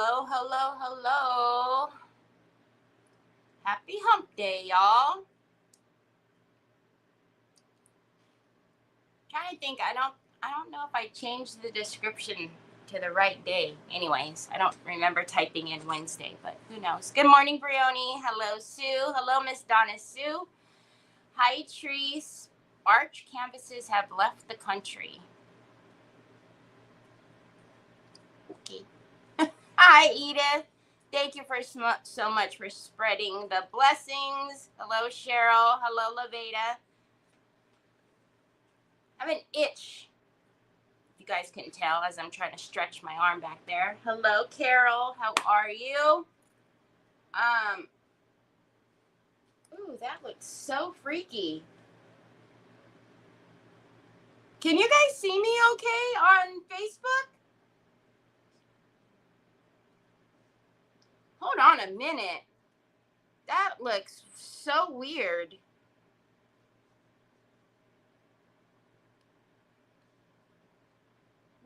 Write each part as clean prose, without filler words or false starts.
Hello, hello, hello. Happy hump day, y'all. Trying to think, I don't know if I changed the description to the right day. Anyways, I don't remember typing in Wednesday, but who knows. Good morning, Brioni. Hello, Sue. Hello, Miss Donna Sue. Hi, Trees. Arch canvases have left the country. Okay. Hi, Edith. Thank you for so much for spreading the blessings. Hello, Cheryl. Hello, Laveda. I have an itch. You guys can tell as I'm trying to stretch my arm back there. Hello, Carol. How are you? Ooh, that looks so freaky. Can you guys see me okay on Facebook? Hold on a minute. That looks so weird.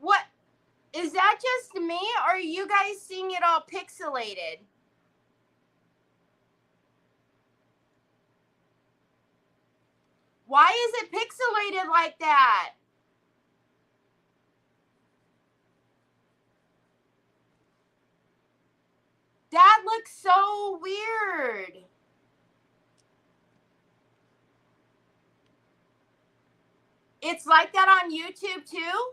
What? Is that just me, or are you guys seeing it all pixelated? Why is it pixelated like that? That looks so weird. It's like that on YouTube too?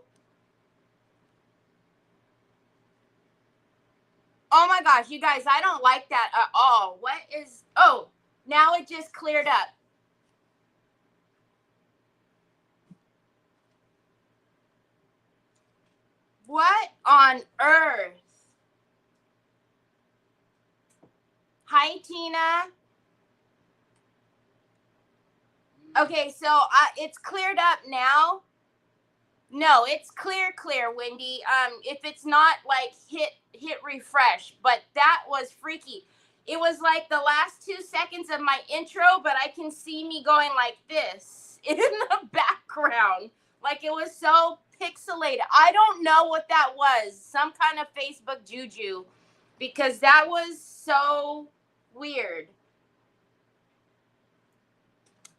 Oh my gosh, you guys, I don't like that at all. What is, oh, now it just cleared up. What on earth? Hi, Tina. Okay, so it's cleared up now. No, it's clear, Wendy. If it's not, like, hit refresh, but that was freaky. It was like the last 2 seconds of my intro, but I can see me going like this in the background. Like, it was so pixelated. I don't know what that was. Some kind of Facebook juju, because that was so weird.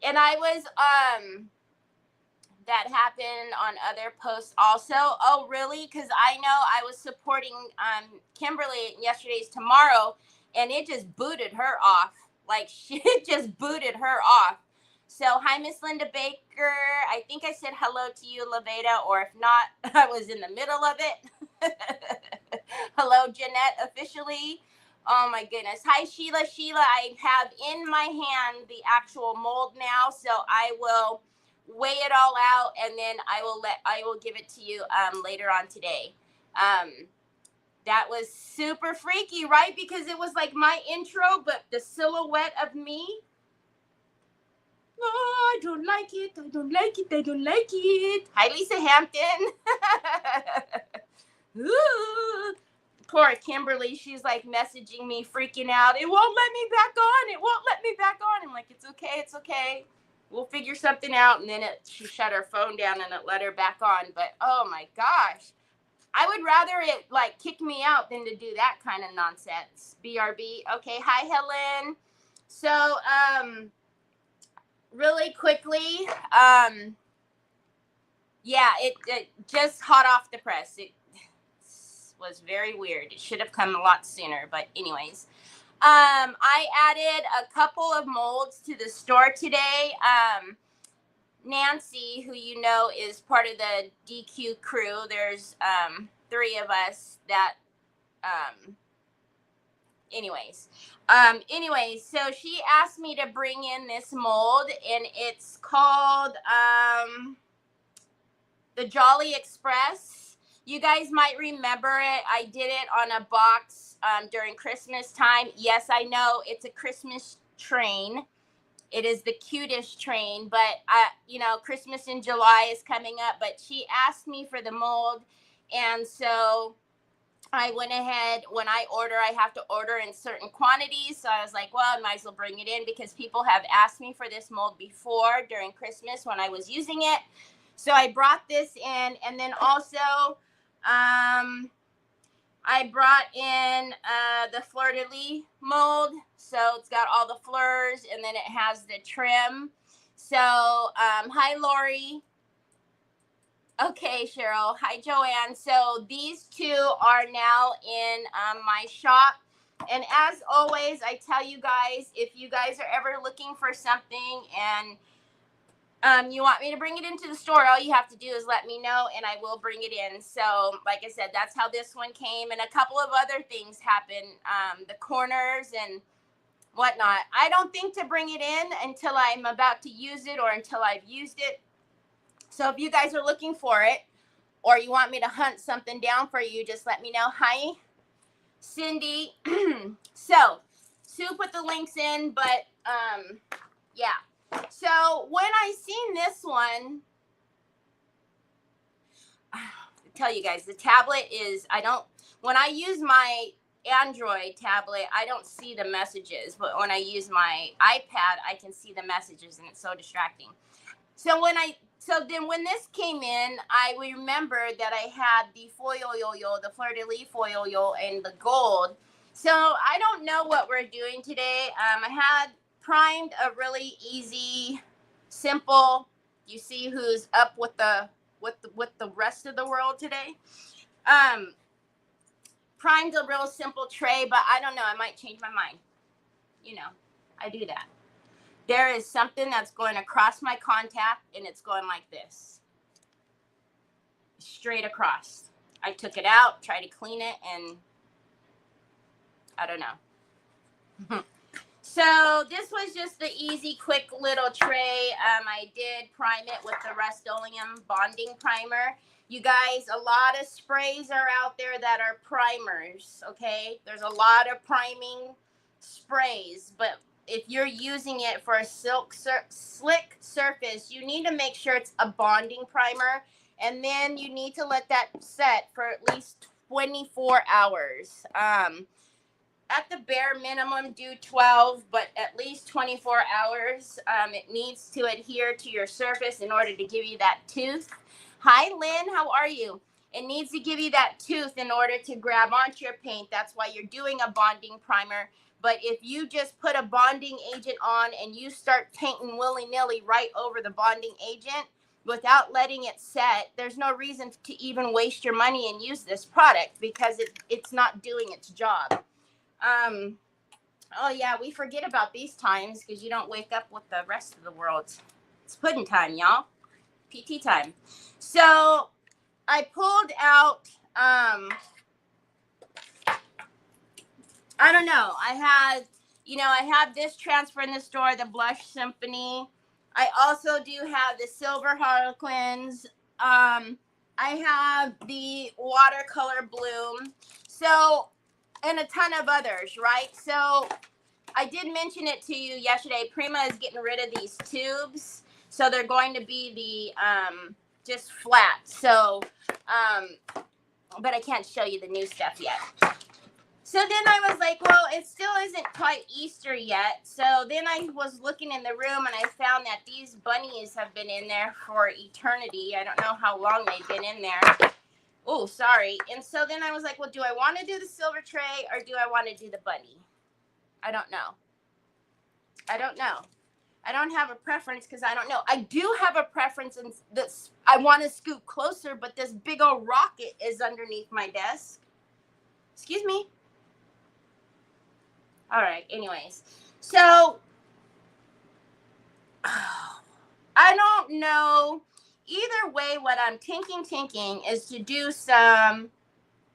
And I was, that happened on other posts also. Oh, really? Because I know I was supporting Kimberly in yesterday's Tomorrow, and it just booted her off. Like, it just booted her off. So, hi, Miss Linda Baker. I think I said hello to you, Laveda, or if not, I was in the middle of it. Hello, Jeanette, officially. Oh, my goodness. Hi, Sheila. Sheila, I have in my hand the actual mold now, so I will weigh it all out, and then I will give it to you later on today. That was super freaky, right? Because it was like my intro, but the silhouette of me. Oh, I don't like it. I don't like it. I don't like it. Hi, Lisa Hampton. Ooh. Poor Kimberly. She's like messaging me, freaking out. It won't let me back on. It won't let me back on. I'm like, it's okay. It's okay. We'll figure something out. And then she shut her phone down and it let her back on. But oh my gosh, I would rather it like kick me out than to do that kind of nonsense. BRB. Okay. Hi, Helen. So, really quickly, yeah, it just hot off the press. It was very weird. It should have come a lot sooner. But anyways, I added a couple of molds to the store today. Nancy, who you know is part of the DQ crew, there's 3 of us that anyways, so she asked me to bring in this mold, and it's called the Jolly Express. You guys might remember it. I did it on a box during Christmas time. Yes, I know it's a Christmas train. It is the cutest train, but you know, Christmas in July is coming up. But she asked me for the mold, and so I went ahead. When I order, I have to order in certain quantities. So I was like, well, I might as well bring it in because people have asked me for this mold before during Christmas when I was using it. So I brought this in, and then also I brought in the fleur-de-lis mold. So it's got all the fleurs, and then it has the trim. So, hi, Lori. Okay, Cheryl. Hi, Joanne. So these two are now in my shop. And as always, I tell you guys, if you guys are ever looking for something and you want me to bring it into the store, all you have to do is let me know and I will bring it in. So like I said, that's how this one came. And a couple of other things happened, the corners and whatnot. I don't think to bring it in until I'm about to use it or until I've used it. So if you guys are looking for it or you want me to hunt something down for you, just let me know. Hi, Cindy. So Sue put the links in, but yeah. So when I seen this one, I tell you guys, the tablet is, when I use my Android tablet, I don't see the messages, but when I use my iPad, I can see the messages and it's so distracting. So then when this came in, I remember that I had the foil yo-yo, the fleur-de-lis foil yo and the gold. So I don't know what we're doing today. I had primed a really easy, simple, you see who's up with the rest of the world today. Primed a real simple tray, but I don't know, I might change my mind. You know, I do that. There is something that's going across my contact and it's going like this. Straight across. I took it out, tried to clean it, and I don't know. So this was just the easy, quick little tray. I did prime it with the Rust-Oleum bonding primer. You guys, a lot of sprays are out there that are primers, okay? There's a lot of priming sprays, but if you're using it for a slick surface, you need to make sure it's a bonding primer, and then you need to let that set for at least 24 hours. At the bare minimum, do 12, but at least 24 hours. It needs to adhere to your surface in order to give you that tooth. Hi, Lynn, how are you? It needs to give you that tooth in order to grab onto your paint. That's why you're doing a bonding primer. But if you just put a bonding agent on and you start painting willy-nilly right over the bonding agent without letting it set, there's no reason to even waste your money and use this product because it's not doing its job. Oh yeah, we forget about these times because you don't wake up with the rest of the world. It's pudding time, y'all. PT time. So I pulled out, I don't know. I have this transfer in the store, the Blush Symphony. I also do have the Silver Harlequins. I have the Watercolor Bloom. So, and a ton of others, right? So I did mention it to you yesterday. Prima is getting rid of these tubes. So they're going to be the just flat. So, but I can't show you the new stuff yet. So then I was like, well, it still isn't quite Easter yet. So then I was looking in the room and I found that these bunnies have been in there for eternity. I don't know how long they've been in there. Oh, sorry. And so then I was like, well, do I want to do the silver tray or do I want to do the bunny? I don't know. I don't have a preference because I don't know. I do have a preference in this. I want to scoot closer, but this big old rocket is underneath my desk. Excuse me. All right. Anyways, so I don't know. Either way, what I'm thinking is to do some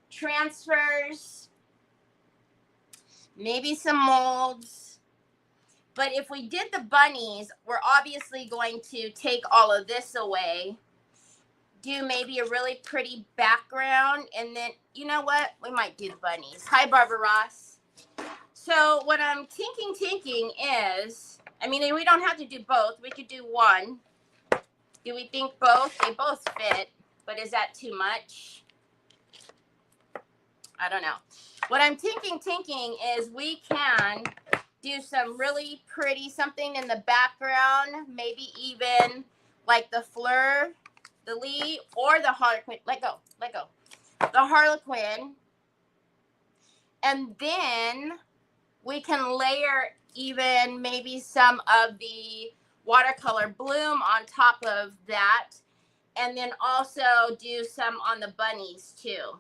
transfers, maybe some molds. But if we did the bunnies, we're obviously going to take all of this away, do maybe a really pretty background, and then, you know what? We might do the bunnies. Hi, Barbara Ross. So what I'm thinking is, I mean, we don't have to do both. We could do one. Do we think both? They both fit, but is that too much? I don't know. What I'm thinking is we can do some really pretty, something in the background, maybe even like the fleur-de-lis or the harlequin. Let go. The harlequin. And then we can layer even maybe some of the watercolor bloom on top of that. And then also do some on the bunnies too.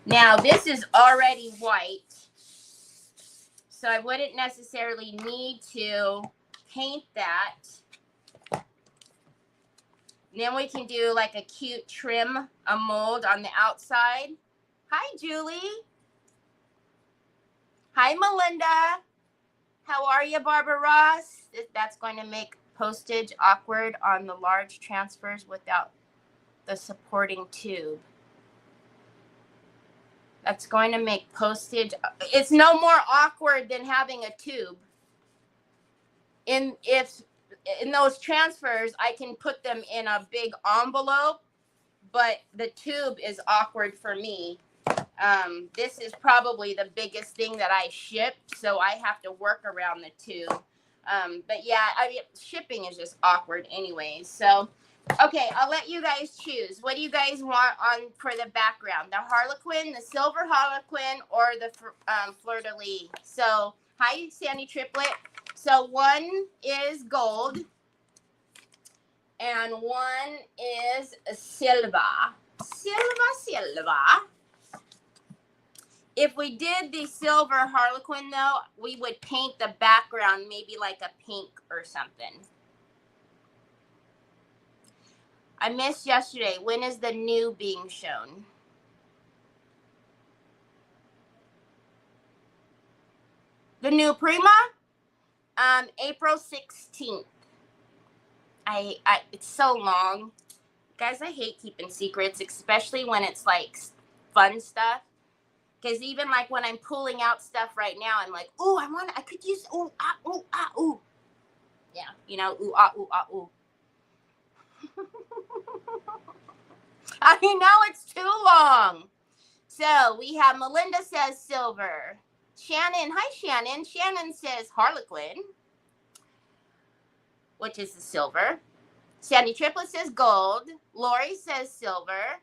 Now this is already white, so I wouldn't necessarily need to paint that. Then we can do like a cute trim, a mold on the outside. Hi, Julie. Hi, Melinda. How are you, Barbara Ross? That's going to make postage awkward on the large transfers without the supporting tube. That's going to make postage. It's no more awkward than having a tube. In those transfers, I can put them in a big envelope, but the tube is awkward for me. This is probably the biggest thing that I ship, so I have to work around the tube. But yeah, I mean, shipping is just awkward anyways. So, okay, I'll let you guys choose. What do you guys want on for the background? The Harlequin, the silver Harlequin, or the fleur-de-lis? So, hi, Sandy Triplet. So one is gold, and one is silver. Silver. If we did the silver Harlequin, though, we would paint the background maybe like a pink or something. I missed yesterday. When is the new being shown? The new Prima? April 16th. It's so long. Guys, I hate keeping secrets, especially when it's like fun stuff. Because even like when I'm pulling out stuff right now, I'm like, ooh, I could use, ooh, ah, ooh, ah, ooh. Yeah, you know, ooh, ah, ooh, ah, ooh. I know it's too long. So we have Melinda says silver. Shannon, hi Shannon. Shannon says Harlequin, which is the silver. Sandy Triplet says gold. Lori says silver.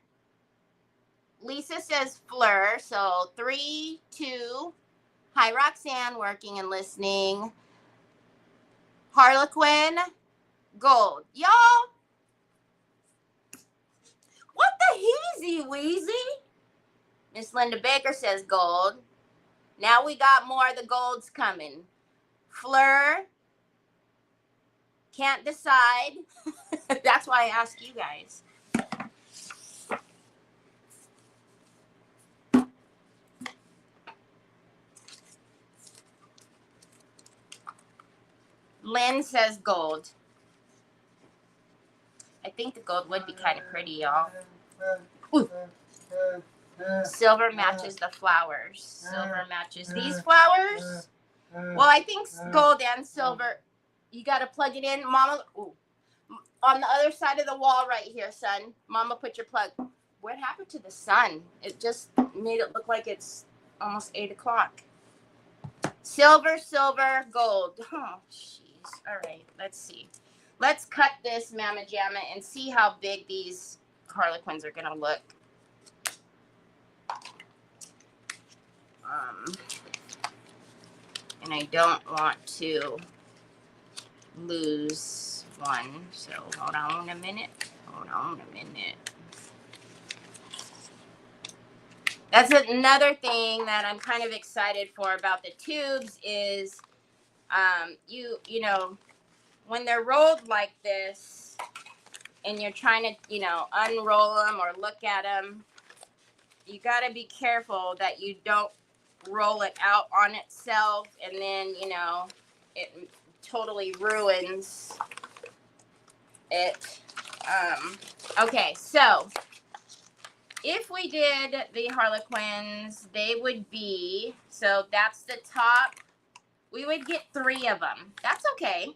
Lisa says fleur. So 3, 2. Hi, Roxanne, working and listening. Harlequin, gold. Y'all, what the heezy weezy? Miss Linda Baker says gold. Now we got more of the golds coming. Fleur, can't decide. That's why I ask you guys. Lynn says gold. I think the gold would be kind of pretty, y'all. Ooh. Silver matches the flowers. Silver matches these flowers. Well, I think gold and silver. You got to plug it in. Mama, ooh. On the other side of the wall right here, son. Mama, put your plug. What happened to the sun? It just made it look like it's almost 8 o'clock. Silver, silver, gold. Oh, jeez. All right, let's see. Let's cut this Mama Jamma and see how big these Harlequins are going to look. And I don't want to lose one. So hold on a minute. That's another thing that I'm kind of excited for about the tubes is you know, when they're rolled like this and you're trying to, you know, unroll them or look at them, you got to be careful that you don't roll it out on itself and then, you know, it totally ruins it. Okay, so if we did the Harlequins, they would be, so that's the top. We would get 3 of them. That's okay.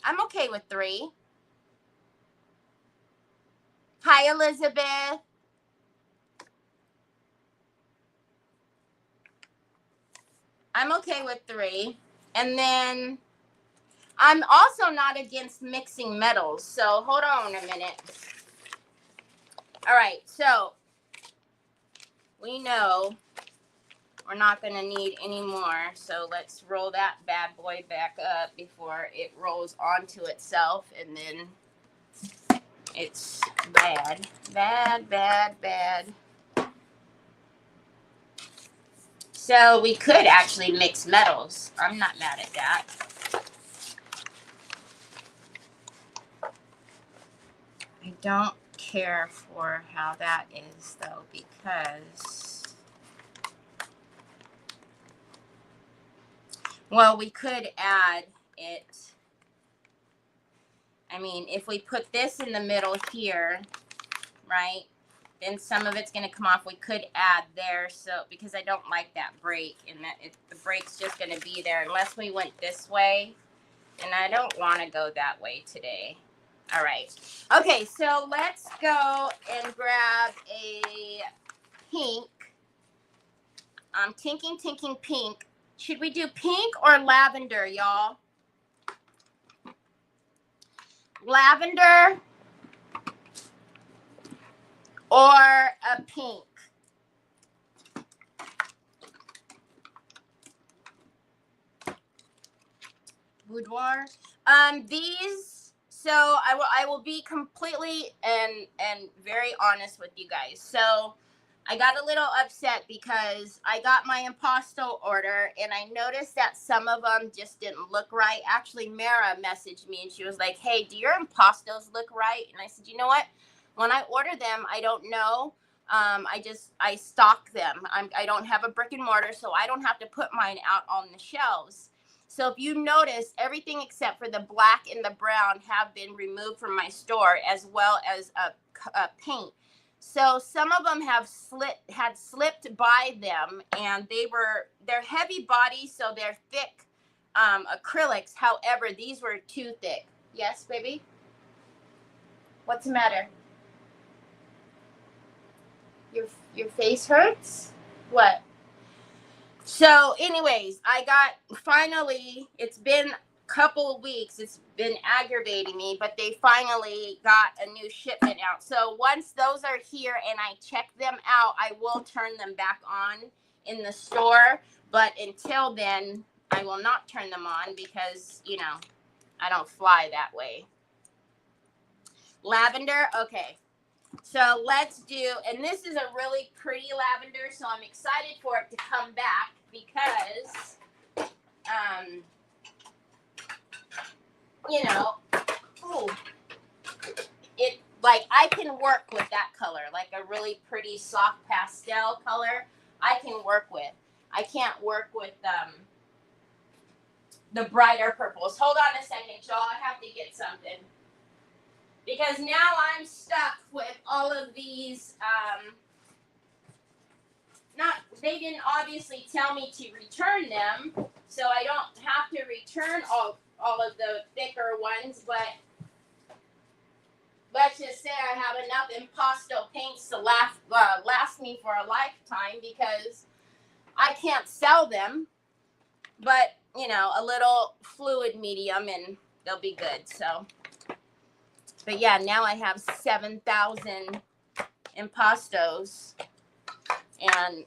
I'm okay with 3. Hi, Elizabeth. I'm okay with 3. And then I'm also not against mixing metals. So hold on a minute. All right. So we know we're not going to need any more. So let's roll that bad boy back up before it rolls onto itself. And then it's bad, bad, bad, bad. So we could actually mix metals. I'm not mad at that. I don't care for how that is though, because, well, we could add it. I mean, if we put this in the middle here, right, then some of it's going to come off. We could add there, so because I don't like that break, and that the break's just going to be there unless we went this way, and I don't want to go that way today. All right. Okay, so let's go and grab a pink. I'm tinking pink. Should we do pink or lavender, y'all? Lavender or a pink? Boudoir. These, so I will be completely and very honest with you guys. So I got a little upset because I got my impasto order and I noticed that some of them just didn't look right. Actually, Mara messaged me and she was like, hey, do your impastos look right? And I said, you know what? When I order them, I don't know. I stock them. I don't have a brick and mortar, so I don't have to put mine out on the shelves. So if you notice, everything except for the black and the brown have been removed from my store, as well as a paint. So some of them had slipped by them, and they're heavy body, so they're thick acrylics. However, these were too thick. Yes, baby? What's the matter? Your face hurts? What? So anyways, I got, finally, it's been a couple of weeks. It's been aggravating me, but they finally got a new shipment out. So once those are here and I check them out, I will turn them back on in the store. But until then, I will not turn them on because, you know, I don't fly that way. Lavender, okay. So let's do, and this is a really pretty lavender, so I'm excited for it to come back because, you know, ooh, it, like, I can work with that color, like a really pretty soft pastel color, I can work with. I can't work with the brighter purples. Hold on a second, y'all, I have to get something. Because now I'm stuck with all of these, they didn't obviously tell me to return them, so I don't have to return all of the thicker ones, but let's just say I have enough impasto paints to last me for a lifetime because I can't sell them, but, you know, a little fluid medium and they'll be good, so. But yeah, now I have 7,000 impastos, and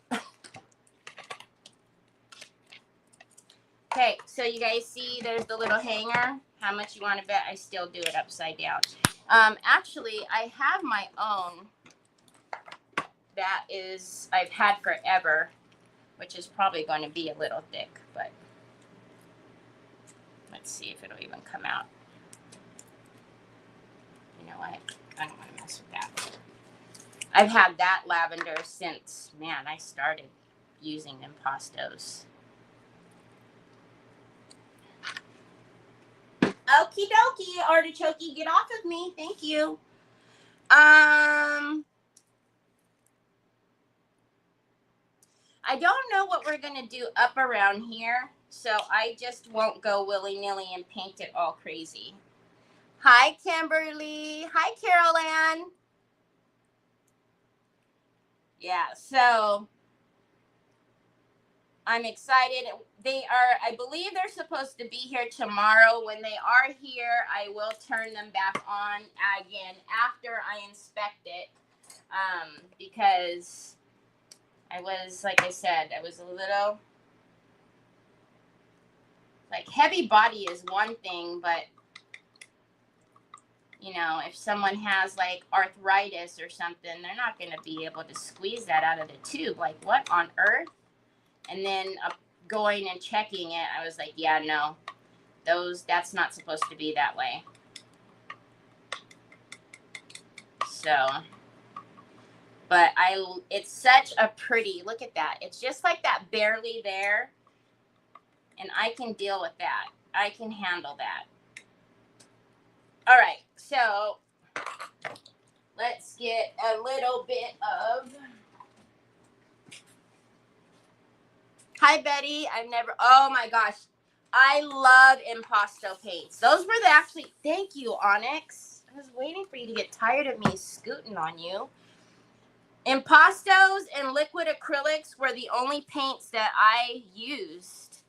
okay, so you guys see there's the little hanger. How much you want to bet I still do it upside down? Actually, I have my own that is I've had forever, which is probably going to be a little thick, but let's see if it'll even come out. You know what? I don't want to mess with that. I've had that lavender since, man, I started using impastos. Okie dokie, artichoke, get off of me. Thank you. I don't know what we're going to do up around here, so I just won't go willy-nilly and paint it all crazy. Hi, Kimberly. Hi, Carol Ann. Yeah, so I'm excited. I believe they're supposed to be here tomorrow. When they are here, I will turn them back on again after I inspect it, because I was, like I said, I was a little, like, heavy body is one thing, but, you know, if someone has, like, arthritis or something, they're not going to be able to squeeze that out of the tube. Like, what on earth? And then going and checking it, I was like, yeah, no, that's not supposed to be that way. So, but it's such a pretty, look at that. It's just like that barely there. And I can deal with that. I can handle that. All right, so let's get a little bit of. Hi, Betty. Oh my gosh. I love impasto paints. Those were thank you, Onyx. I was waiting for you to get tired of me scooting on you. Impastos and liquid acrylics were the only paints that I used.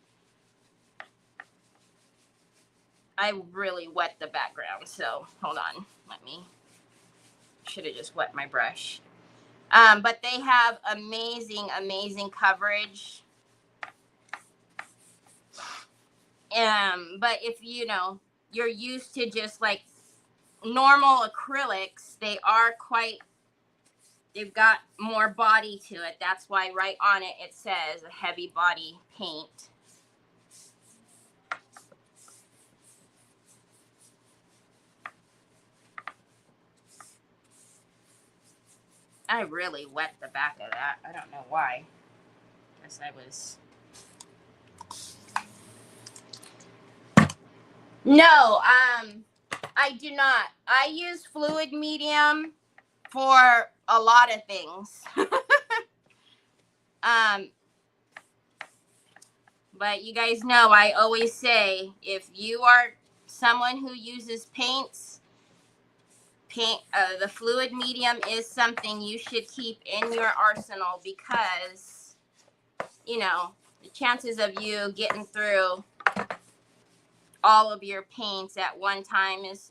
I really wet the background, so hold on. Should have just wet my brush. But they have amazing, amazing coverage. But if you're used to just like normal acrylics, they've got more body to it. That's why right on it, it says a heavy body paint. I really wet the back of that. I don't know why. Guess I was. No, I do not. I use fluid medium for a lot of things. But you guys know I always say, if you are someone who uses paints, the fluid medium is something you should keep in your arsenal, because, the chances of you getting through all of your paints at one time is,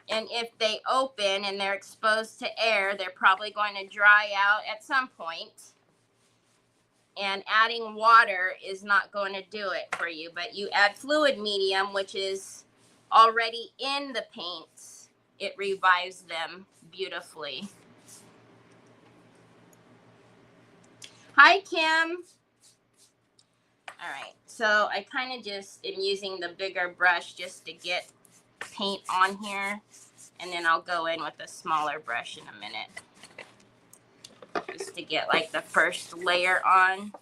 and if they open and they're exposed to air, they're probably going to dry out at some point. And adding water is not going to do it for you. But you add fluid medium, which is already in the paints, it revives them beautifully. Hi, Kim. All right, so I kind of just am using the bigger brush just to get paint on here, and then I'll go in with a smaller brush in a minute, just to get like the first layer on.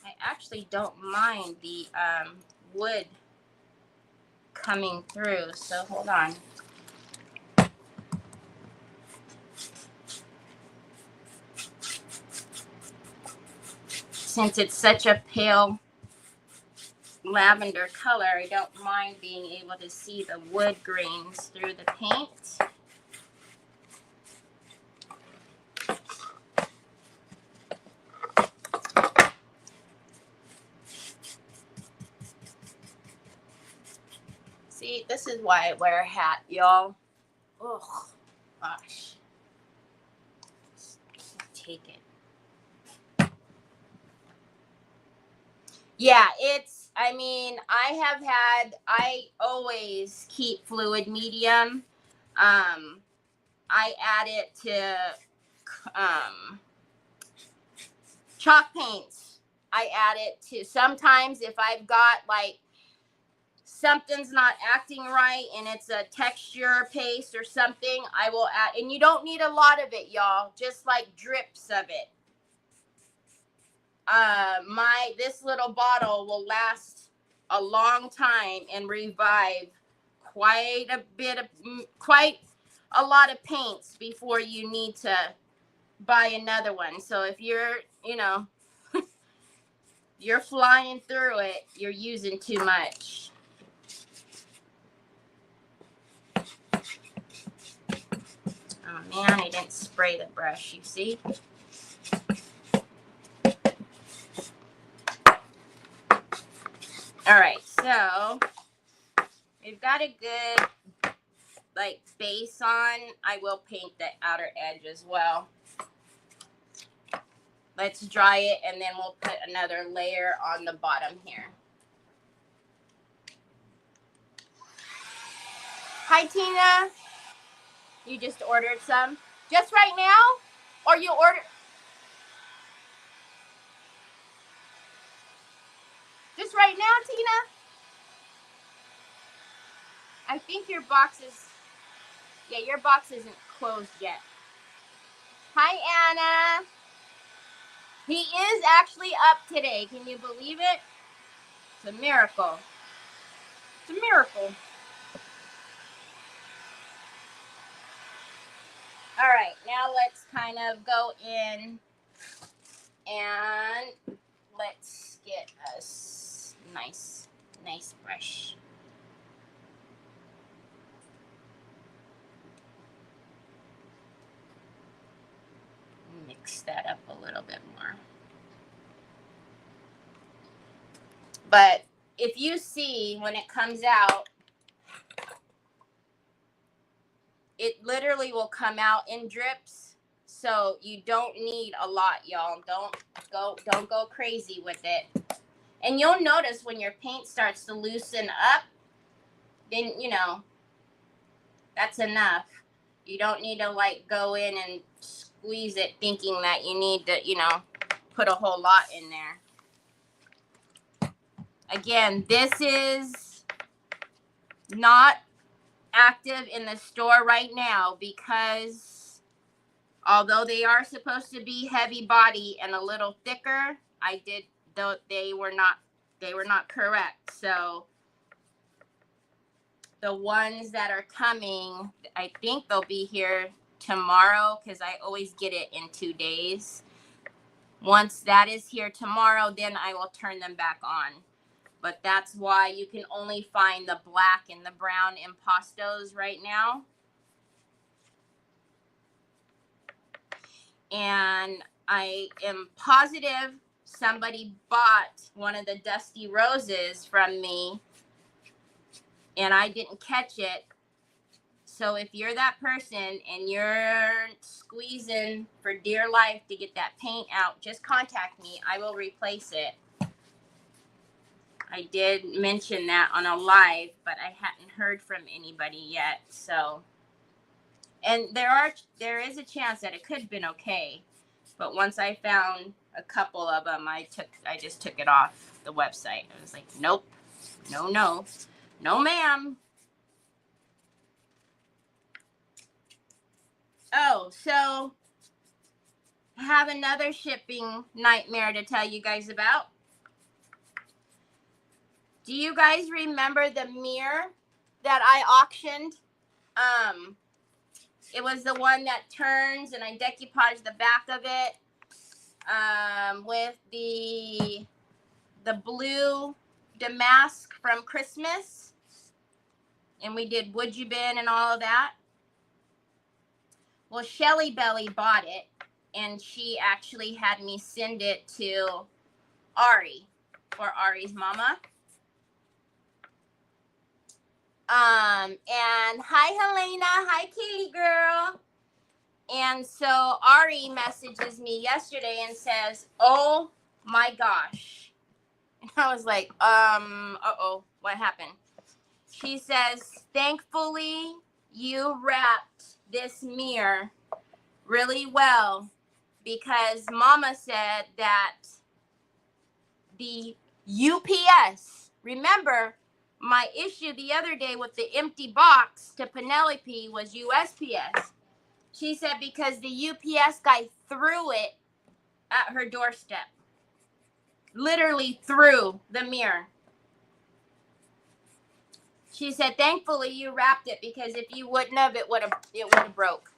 I actually don't mind the wood coming through, so hold on. Since it's such a pale lavender color, I don't mind being able to see the wood grains through the paint. See, this is why I wear a hat, y'all. Oh, gosh. Take it. Yeah, I always keep fluid medium. I add it to chalk paints. I add it to, sometimes if I've got like something's not acting right and it's a texture paste or something, I will add, and you don't need a lot of it, y'all, just like drips of it. This little bottle will last a long time and revive quite a lot of paints before you need to buy another one. So if you're, you're flying through it, you're using too much. Oh man, I didn't spray the brush, you see? All right, so we've got a good like base on. I will paint the outer edge as well. Let's dry it, and then we'll put another layer on the bottom here. Hi, Tina. You just ordered some? Just right now? Or you ordered? Just right now, Tina? I think your box is... Yeah, your box isn't closed yet. Hi, Anna. He is actually up today. Can you believe it? It's a miracle. It's a miracle. All right, now let's kind of go in and let's get a nice brush. Mix that up a little bit more. But if you see when it comes out, it literally will come out in drips. So you don't need a lot, y'all. Don't go crazy with it. And you'll notice when your paint starts to loosen up, then, you know, that's enough. You don't need to like go in and squeeze it thinking that you need to, you know, put a whole lot in there. Again, this is not active in the store right now because although they are supposed to be heavy body and a little thicker, they were not correct. So the ones that are coming, I think they'll be here tomorrow because I always get it in 2 days. Once that is here tomorrow, then I will turn them back on. But that's why you can only find the black and the brown impastos right now. And I am positive somebody bought one of the Dusty Roses from me and I didn't catch it. So if you're that person and you're squeezing for dear life to get that paint out, just contact me. I will replace it. I did mention that on a live, but I hadn't heard from anybody yet. So, and there is a chance that it could have been okay, but once I found a couple of them, I just took it off the website. I was like, nope, no, ma'am. Oh, so I have another shipping nightmare to tell you guys about. Do you guys remember the mirror that I auctioned? It was the one that turns and I decoupaged the back of it with the blue damask from Christmas. And we did Would You Been and all of that. Well, Shelly Belly bought it and she actually had me send it to Ari for Ari's mama. And hi, Helena. Hi, Katie girl. And so Ari messages me yesterday and says, oh my gosh. And I was like, uh-oh, what happened? She says, thankfully you wrapped this mirror really well because Mama said that the UPS, remember, my issue the other day with the empty box to Penelope was USPS. She said because the UPS guy threw it at her doorstep. Literally threw the mirror. She said, thankfully you wrapped it because if you wouldn't have, it would have broke.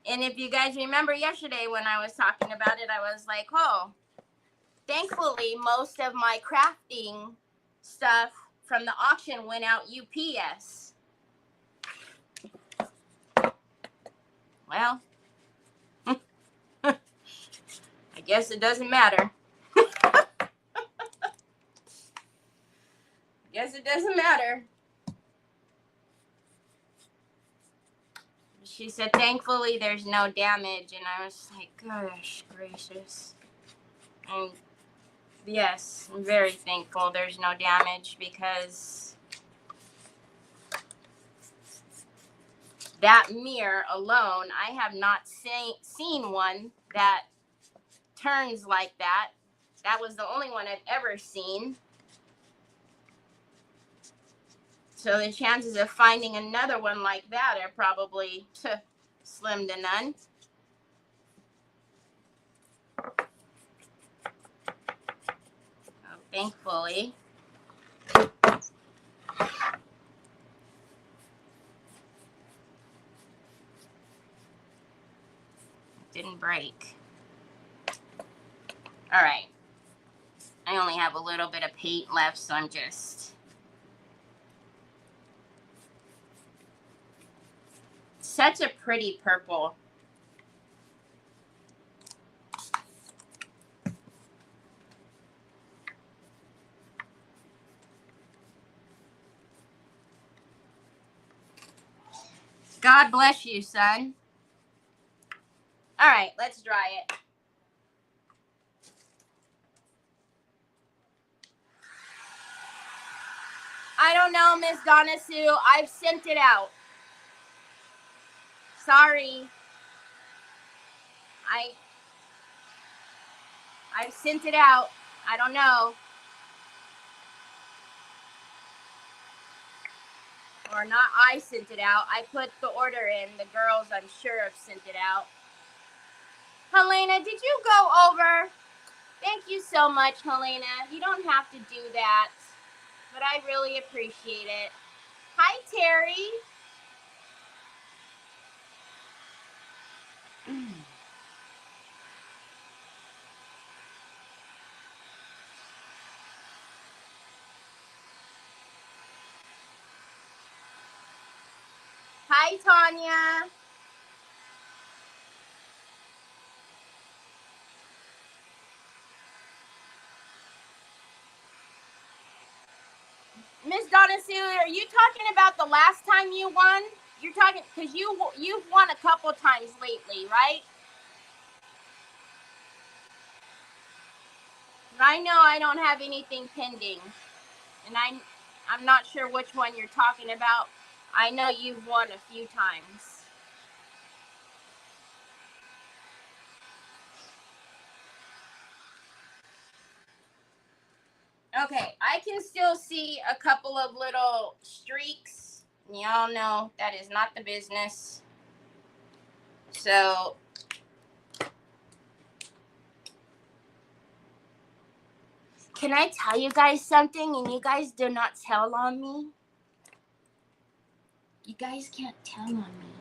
And if you guys remember yesterday when I was talking about it, I was like, oh, thankfully, most of my crafting stuff from the auction went out UPS. Well, I Guess it doesn't matter. Guess it doesn't matter. She said, thankfully, there's no damage. And I was like, gosh gracious. And yes, I'm very thankful there's no damage, because that mirror alone, I have not seen one that turns like that. That was the only one I've ever seen. So the chances of finding another one like that are probably slim to none. Oh, thankfully. Didn't break. All right. I only have a little bit of paint left, so I'm just... Such a pretty purple. God bless you, son. All right, let's dry it. I don't know, Miss Donna Sue. I've sent it out. Sorry. I've sent it out. I don't know. Or not, I sent it out. I put the order in. The girls, I'm sure, have sent it out. Helena, did you go over? Thank you so much, Helena. You don't have to do that, but I really appreciate it. Hi, Terry. Hi, Tanya. Miss Donna Sue, are you talking about the last time you won? You're talking, because you've won a couple times lately, right? I know I don't have anything pending, and I'm not sure which one you're talking about. I know you've won a few times. Okay, I can still see a couple of little streaks. Y'all know that is not the business. So, can I tell you guys something and you guys do not tell on me? You guys can't tell on me.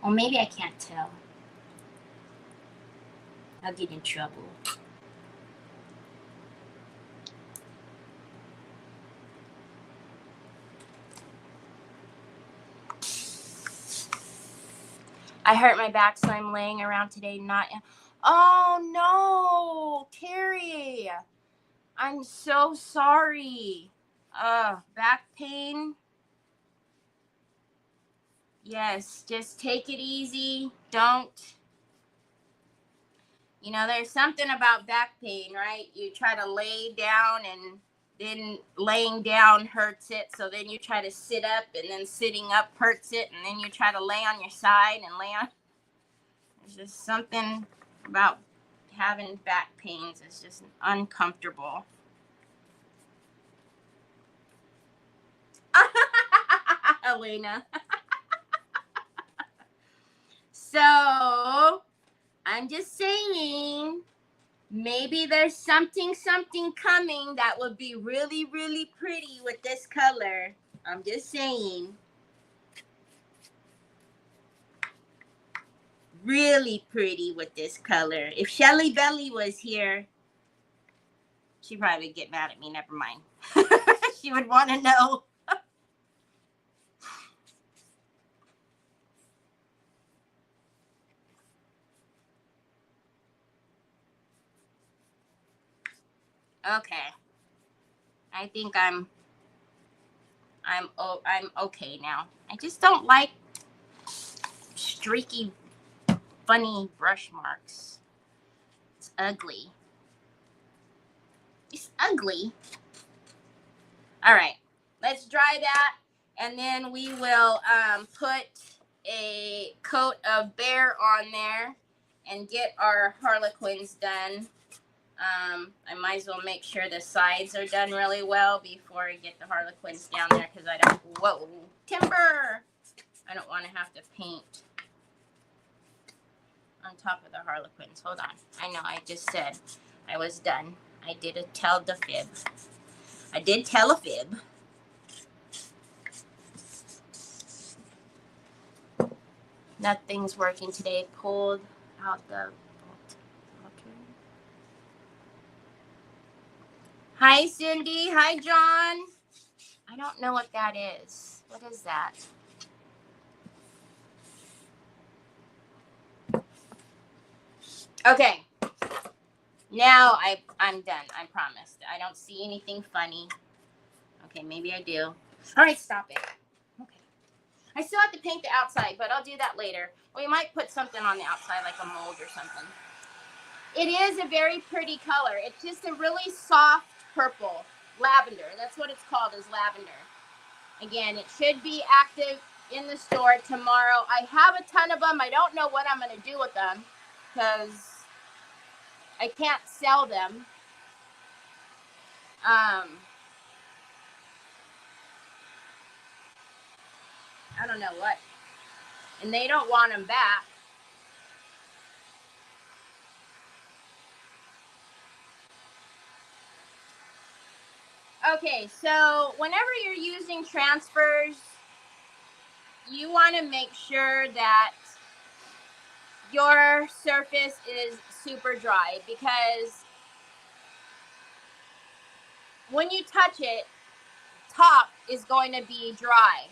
Or maybe I can't tell. I'll get in trouble. I hurt my back, so I'm laying around today. Oh no, Terry. I'm so sorry. Back pain. Yes, just take it easy. Don't. You know, there's something about back pain, right? You try to lay down, and then laying down hurts it. So then you try to sit up, and then sitting up hurts it. And then you try to lay on your side and lay on. There's just something about having back pains. It's just uncomfortable. Elena. So, I'm just saying, maybe there's something coming that would be really, really pretty with this color. I'm just saying. Really pretty with this color. If Shelly Belly was here, she'd probably get mad at me. Never mind. She would want to know. Okay. I think I'm okay now. I just don't like streaky, funny brush marks. It's ugly. It's ugly. All right, let's dry that, and then we will put a coat of Bear on there and get our Harlequins done. I might as well make sure the sides are done really well before I get the Harlequins down there, because I don't, whoa, timber! I don't want to have to paint on top of the Harlequins. Hold on. I know, I just said I was done. I did tell the fib. I did tell a fib. Nothing's working today. Pulled out the... Okay. Hi, Cindy. Hi, John. I don't know what that is. What is that? Okay. Now I'm done. I promised. I don't see anything funny. Okay, maybe I do. All right, stop it. Okay. I still have to paint the outside, but I'll do that later. We might put something on the outside, like a mold or something. It is a very pretty color. It's just a really soft purple. Lavender. That's what it's called, is lavender. Again, it should be active in the store tomorrow. I have a ton of them. I don't know what I'm going to do with them because I can't sell them. I don't know what. And they don't want them back. Okay, so whenever you're using transfers, you want to make sure that your surface is super dry, because when you touch it, top is going to be dry.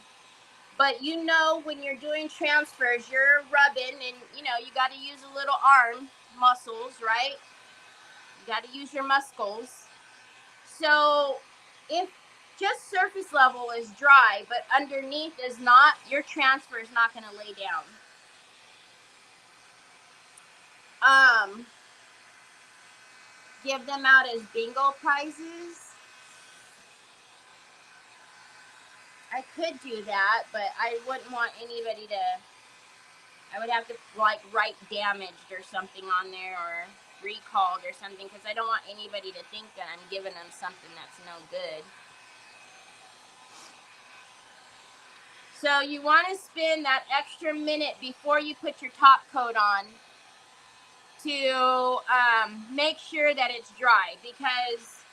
But you know, when you're doing transfers, you're rubbing, and you know, you got to use a little arm muscles, right? You got to use your muscles. So if just surface level is dry, but underneath is not, your transfer is not going to lay down. Give them out as bingo prizes. I could do that, but I wouldn't want anybody to, I would have to like write damaged or something on there, or recalled or something, because I don't want anybody to think that I'm giving them something that's no good. So you want to spend that extra minute before you put your top coat on to make sure that it's dry, because,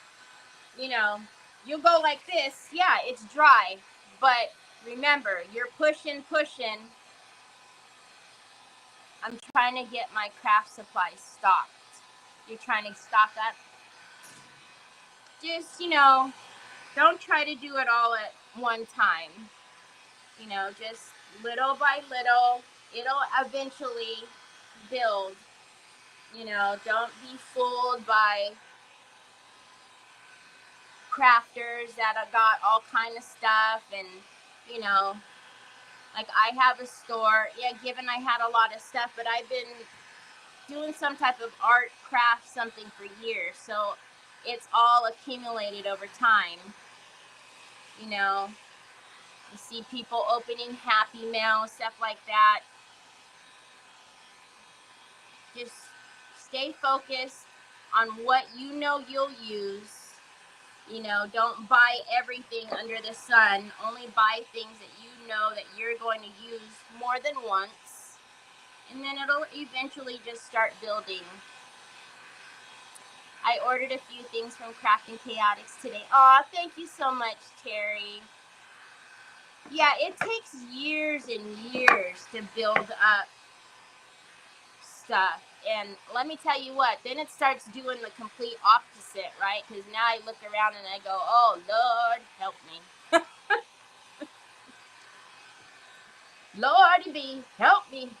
you know, you'll go like this, yeah, it's dry, but remember, you're pushing. I'm trying to get my craft supplies stocked. You're trying to stock that. Just, you know, don't try to do it all at one time. You know, just little by little, it'll eventually build. You know, don't be fooled by crafters that have got all kind of stuff, and, you know, like I have a store. Yeah, given I had a lot of stuff, but I've been doing some type of art, craft, something for years, so it's all accumulated over time. You know, you see people opening Happy Mail, stuff like that. Just stay focused on what you know you'll use. You know, don't buy everything under the sun. Only buy things that you know that you're going to use more than once. And then it'll eventually just start building. I ordered a few things from Crafting Chaotix today. Aw, thank you so much, Terry. Yeah, it takes years and years to build up stuff. And let me tell you what, then it starts doing the complete opposite, right? Because now I look around and I go, oh, Lord, help me. Lordy be, help me.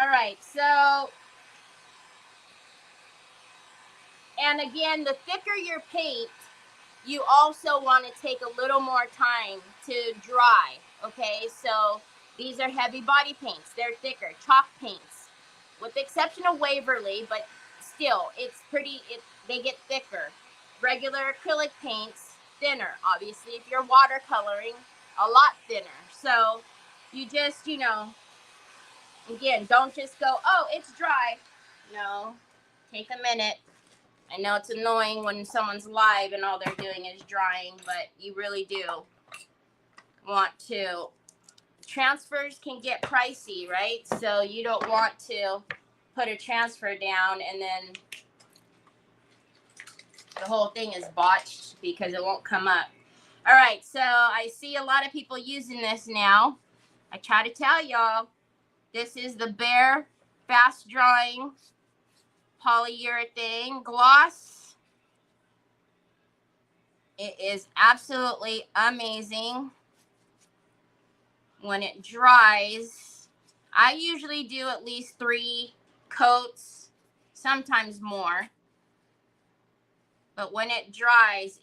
All right, so And again, the thicker your paint, you also want to take a little more time to dry, okay? So these are heavy body paints. They're thicker, chalk paints, with the exception of Waverly, but still, it's pretty, they get thicker. Regular acrylic paints, thinner. Obviously, if you're watercoloring, a lot thinner. So you just, you know, again, don't just go, oh, it's dry. No, take a minute. I know it's annoying when someone's live and all they're doing is drying, but you really do want to. Transfers can get pricey, right? So you don't want to put a transfer down and then the whole thing is botched because it won't come up. All right, so I see a lot of people using this now. I try to tell y'all, this is the Behr fast drying polyurethane gloss. It is absolutely amazing. When it dries, I usually do at least 3 coats, sometimes more. But when it dries,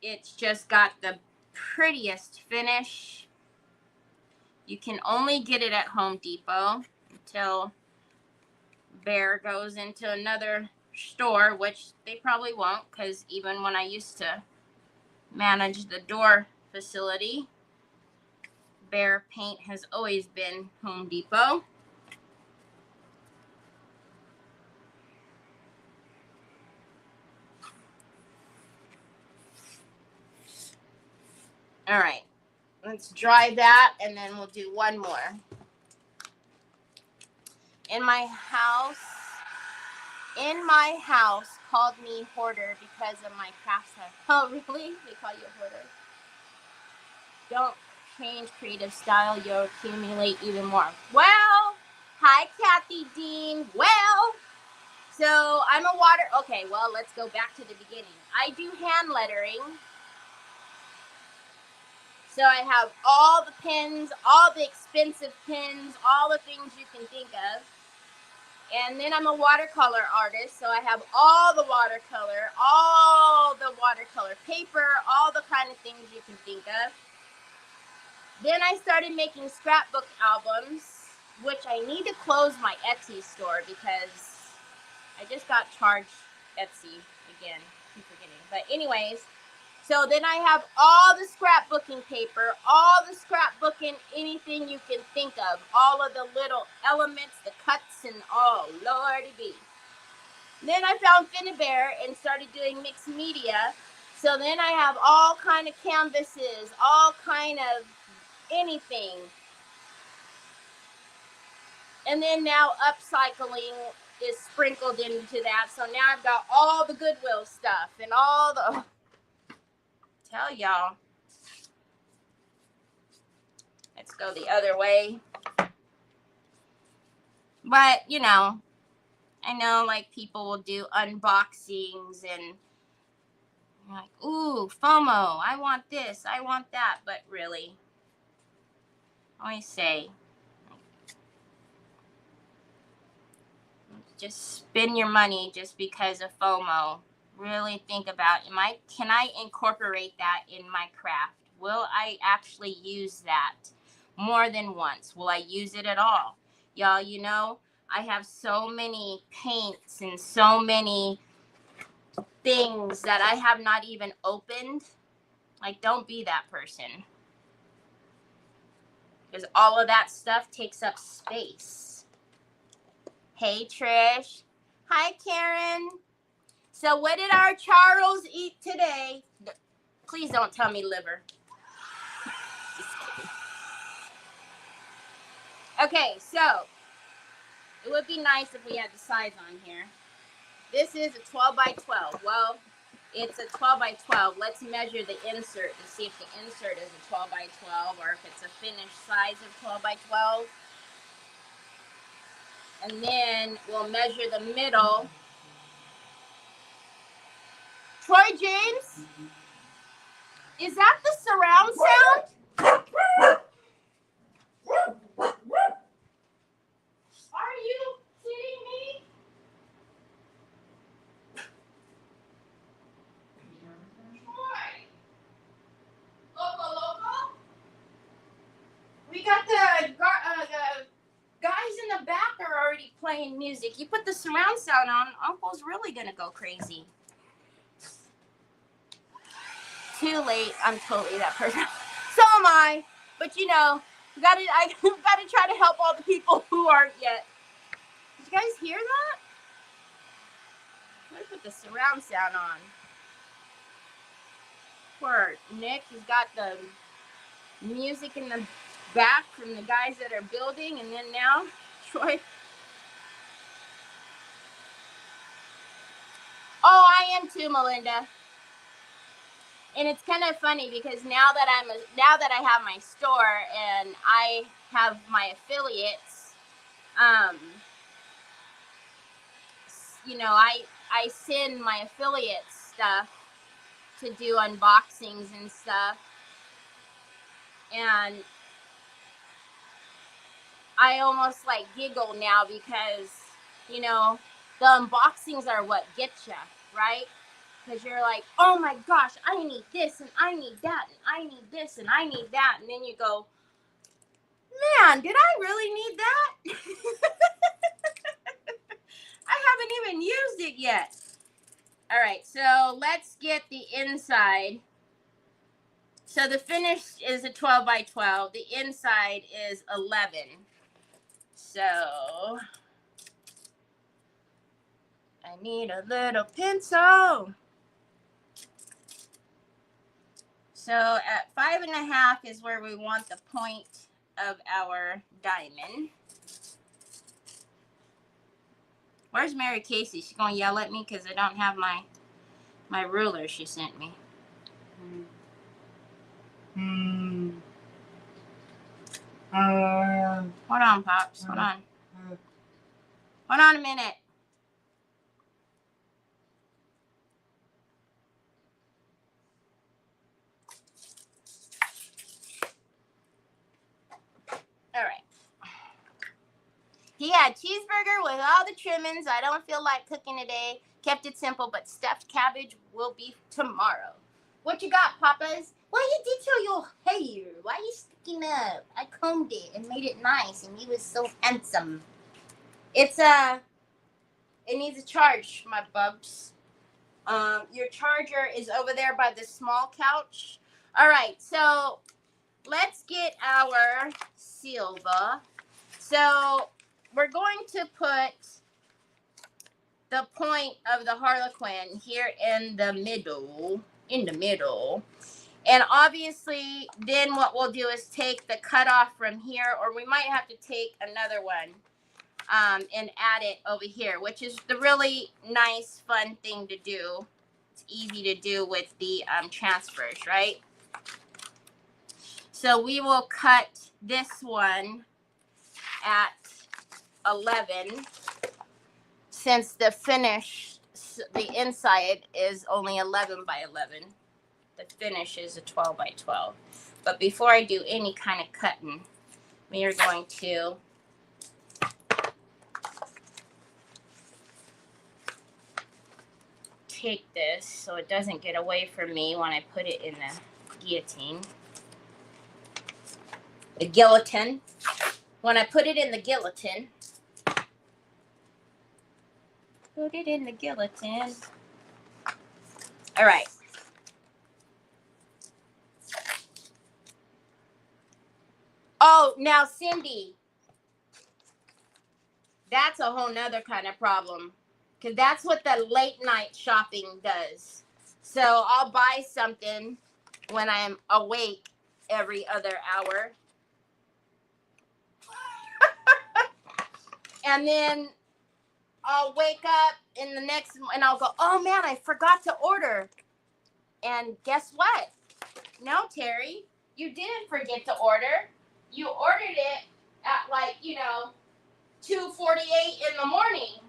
it's just got the prettiest finish. You can only get it at Home Depot until Behr goes into another store, which they probably won't, because even when I used to manage the door facility, Behr paint has always been Home Depot. All right, let's dry that, and then we'll do one more. In my house called me hoarder because of my craft stuff. Oh, really? They call you a hoarder? Don't change creative style, you'll accumulate even more. Well, hi, Kathy Dean. Well, so I'm a water, okay, well, let's go back to the beginning. I do hand lettering. So I have all the pens, all the expensive pens, all the things you can think of. And then I'm a watercolor artist, so I have all the watercolor paper, all the kind of things you can think of. Then I started making scrapbook albums, which I need to close my Etsy store because I just got charged Etsy again. Keep forgetting. But anyways, so then I have all the scrapbooking paper, all the scrapbooking, anything you can think of, all of the little elements, the cuts, and oh, lordy be. Then I found Behr and started doing mixed media. So then I have all kind of canvases, all kind of anything. And then now upcycling is sprinkled into that. So now I've got all the Goodwill stuff and all the... Tell y'all. Let's go the other way. But, you know, I know like people will do unboxings and like, ooh, FOMO, I want this, I want that. But really, I always say, just spend your money just because of FOMO. Really think about, can I incorporate that in my craft? Will I actually use that more than once? Will I use it at all? Y'all, you know, I have so many paints and so many things that I have not even opened. Like, don't be that person. Because all of that stuff takes up space. Hey, Trish. Hi, Karen. So what did our Charles eat today? Please don't tell me liver. Just kidding. Okay, so it would be nice if we had the size on here. This is a 12 by 12. Well, it's a 12 by 12. Let's measure the insert to see if the insert is a 12 by 12 or if it's a finished size of 12 by 12. And then we'll measure the middle. Troy James, is that the surround sound? Are you kidding me? already playing music. You put the surround sound on, Uncle's really gonna go crazy. Too late. I'm totally that person. So am I. But you know, I gotta try to help all the people who aren't yet. Did you guys hear that? Let me put the surround sound on. Poor Nick, he's got the music in the back from the guys that are building, and then now Troy. Oh, I am too, Melinda. And it's kind of funny because now that I have my store and I have my affiliates, you know, I send my affiliates stuff to do unboxings and stuff, and I almost like giggle now because, you know, the unboxings are what get you, right? Because you're like, oh my gosh, I need this and I need that and I need this and I need that. And then you go, man, did I really need that? I haven't even used it yet. All right, so let's get the inside. So the finish is a 12 by 12. The inside is 11. So I need a little pencil. So at 5.5 is where we want the point of our diamond. Where's Mary Casey? She's gonna yell at me because I don't have my ruler she sent me. Hold on, Pops. Hold on. Hold on a minute. All right. He had cheeseburger with all the trimmings. I don't feel like cooking today. Kept it simple, but stuffed cabbage will be tomorrow. What you got, Papas? Why you detail your hair? Why you sticking up? I combed it and made it nice, and you was so handsome. It needs a charge, my bubs. Your charger is over there by the small couch. All right, so let's get our silver. So we're going to put the point of the Harlequin here in the middle. And obviously, then what we'll do is take the cutoff from here, or we might have to take another one and add it over here, which is the really nice, fun thing to do. It's easy to do with the transfers, right? So we will cut this one at 11, since the finish, the inside is only 11 by 11. The finish is a 12 by 12. But before I do any kind of cutting, we are going to take this so it doesn't get away from me when I put it in the guillotine. The guillotine. When I put it in the guillotine. Put it in the guillotine. All right. Oh, now Cindy. That's a whole nother kind of problem. Because that's what the late night shopping does. So I'll buy something when I'm awake every other hour. And then I'll wake up in the next, and I'll go, oh man, I forgot to order. And guess what? No, Terry, you didn't forget to order. You ordered it at 2:48 in the morning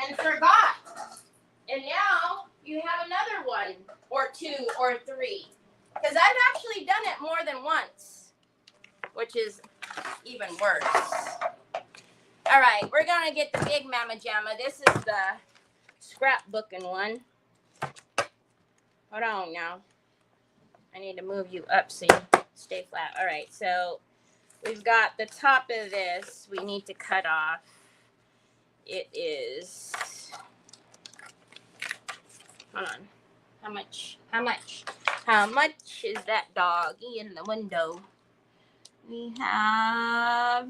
and forgot. And now you have another one or two or three. Because I've actually done it more than once, which is even worse. All right, we're going to get the big Mama Jamma. This is the scrapbooking one. Hold on now. I need to move you up so you stay flat. All right, so we've got the top of this we need to cut off. It is, hold on, how much is that doggy in the window? We have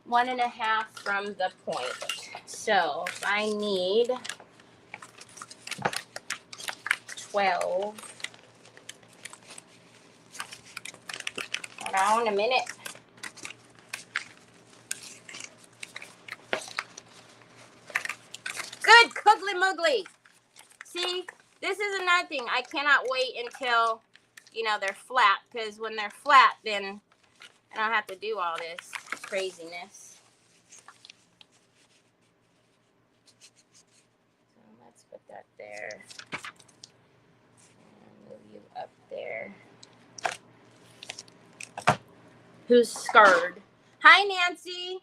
1.5 from the point. So I need 12. Hold on a minute. Good Coogly Moogly. See, this is another thing. I cannot wait until, you know, they're flat, because when they're flat, then I don't have to do all this craziness. So let's put that there. And move you up there. Who's scared? Hi, Nancy.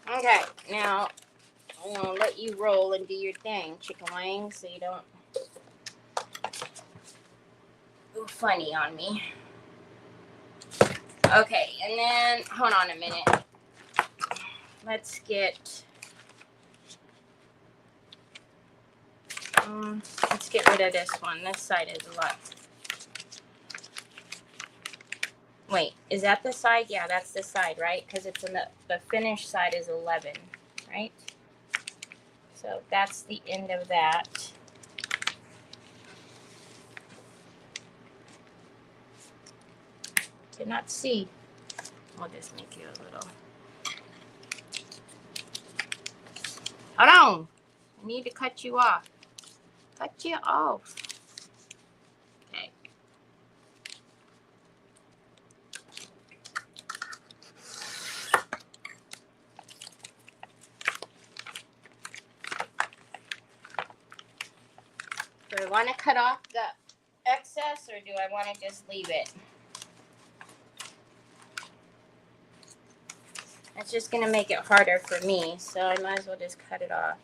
Okay, now I'm gonna let you roll and do your thing, chicken wing, so you don't go funny on me. Okay, and then hold on a minute. Let's get rid of this one. This side is a lot. Wait, is that the side? Yeah, that's the side, right? Because it's in the finished side is 11, right? So that's the end of that. Did not see. I'll just make you a little. Hold on. I need to cut you off. Cut you off. Okay. Do I want to cut off the excess, or do I want to just leave it? It's just going to make it harder for me, so I might as well just cut it off.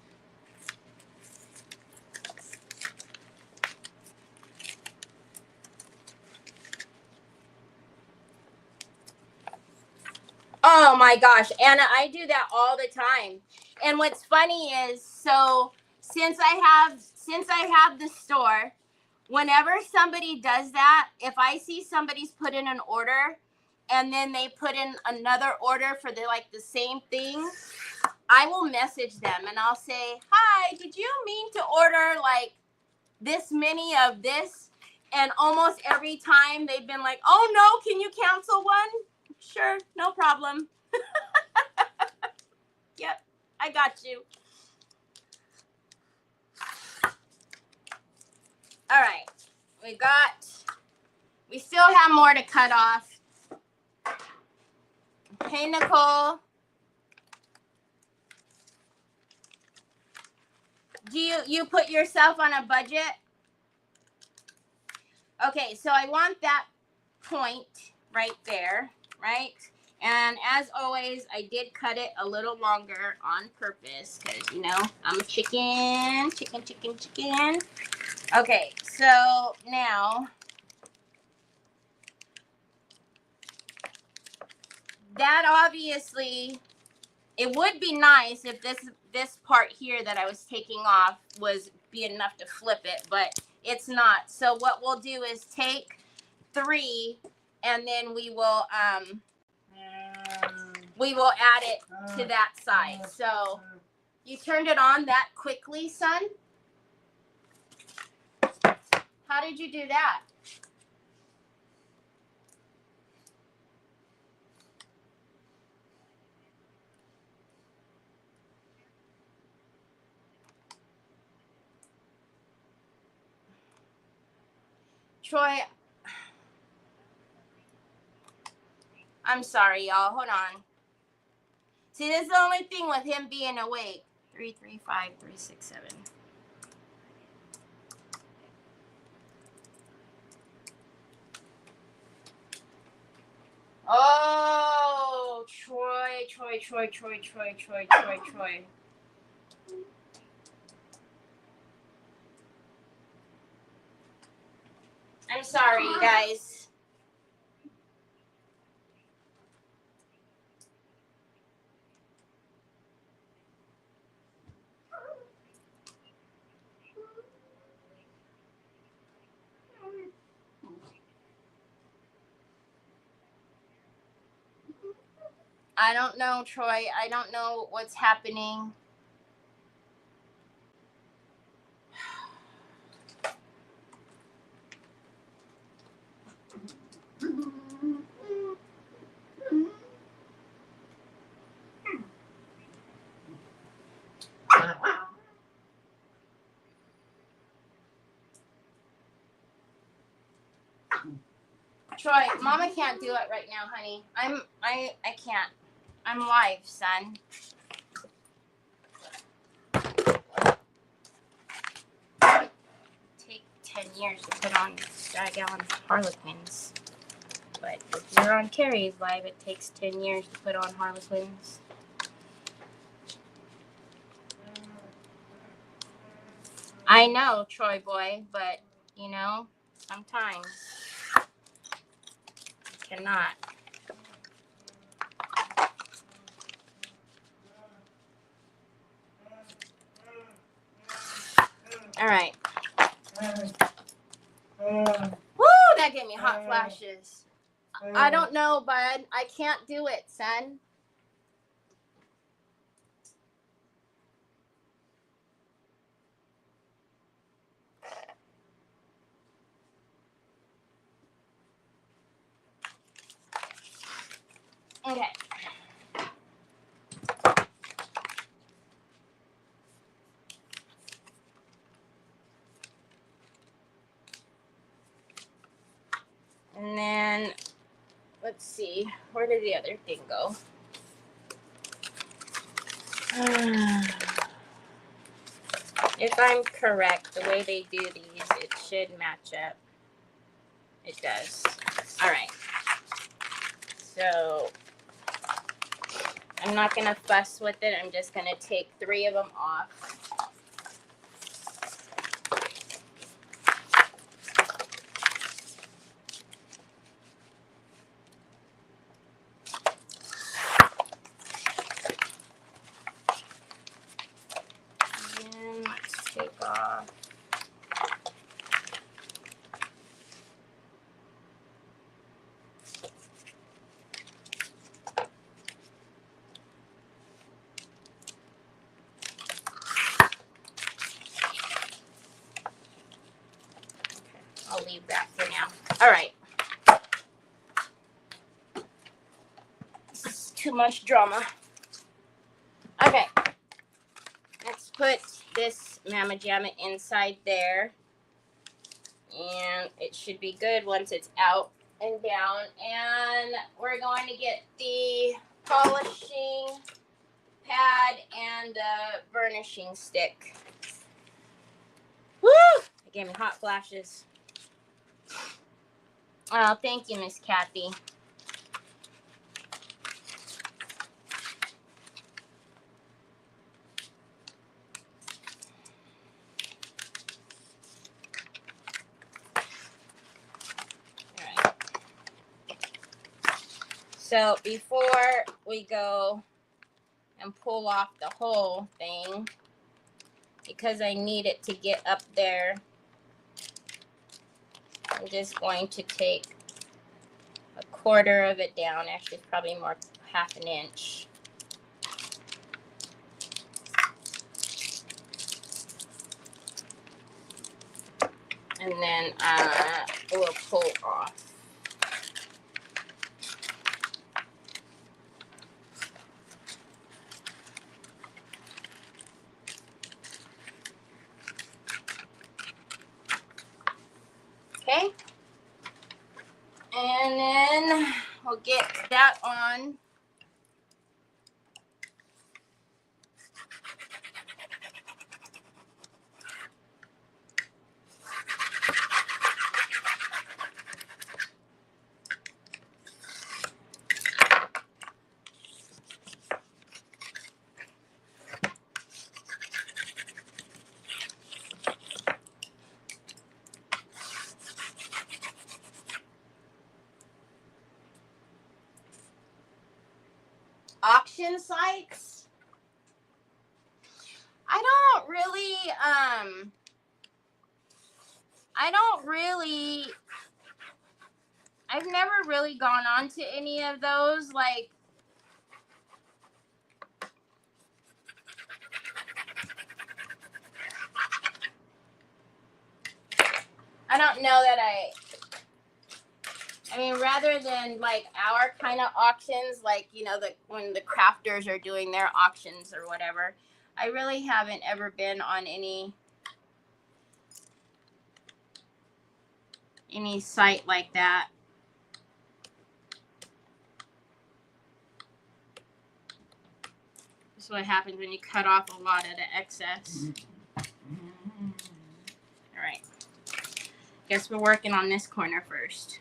Oh my gosh, Anna, I do that all the time. And what's funny is, so since I have the store, whenever somebody does that, if I see somebody's put in an order and then they put in another order for the same thing, I will message them and I'll say, "Hi, did you mean to order like this many of this?" And almost every time they've been like, "Oh no, can you cancel one?" Sure, no problem. Yep, I got you. All right, we still have more to cut off. Hey, Nicole. Do you put yourself on a budget? Okay, so I want that point right there, right? And as always, I did cut it a little longer on purpose because, you know, I'm a chicken. Okay, so now that obviously, it would be nice if this part here that I was taking off was be enough to flip it, but it's not. So what we'll do is take 3 and then we will add it to that side. So you turned it on that quickly, son? How did you do that? Troy, I'm sorry, y'all. Hold on. See, this is the only thing with him being awake. 3, 3, 5, 3, 6, 7. Troy. I'm sorry, you guys. I don't know, Troy. I don't know what's happening. Troy, Mama can't do it right now, honey. I can't. I'm live, son. Take 10 years to put on daggone Harlequins. But if you're on Carrie's live, it takes 10 years to put on Harlequins. I know, Troy boy, but you know, sometimes you cannot. All right. Woo, that gave me hot flashes. I don't know, bud. I can't do it, son. Okay. And then, let's see. Where did the other thing go? If I'm correct, the way they do these, it should match up. It does. All right. So, I'm not going to fuss with it. I'm just going to take 3 of them off. And let's take off. I'll leave that for now. All right. This is too much drama. Okay. Let's put this Mama Jamma inside there. And it should be good once it's out and down. And we're going to get the polishing pad and the burnishing stick. Woo! It gave me hot flashes. Oh, thank you, Miss Kathy. All right. So before we go and pull off the whole thing, because I need it to get up there, I'm just going to take 1/4 of it down. Actually, it's probably more, 1/2 inch. And then we'll pull off. Okay. And then we'll get that on. auction sites, I don't really, I've never really gone on to any of those. Like, I don't know that I mean, rather than like our kind of auctions, like, you know, when the crafters are doing their auctions or whatever, I really haven't ever been on any site like that. This is what happens when you cut off a lot of the excess. All right. Guess we're working on this corner first.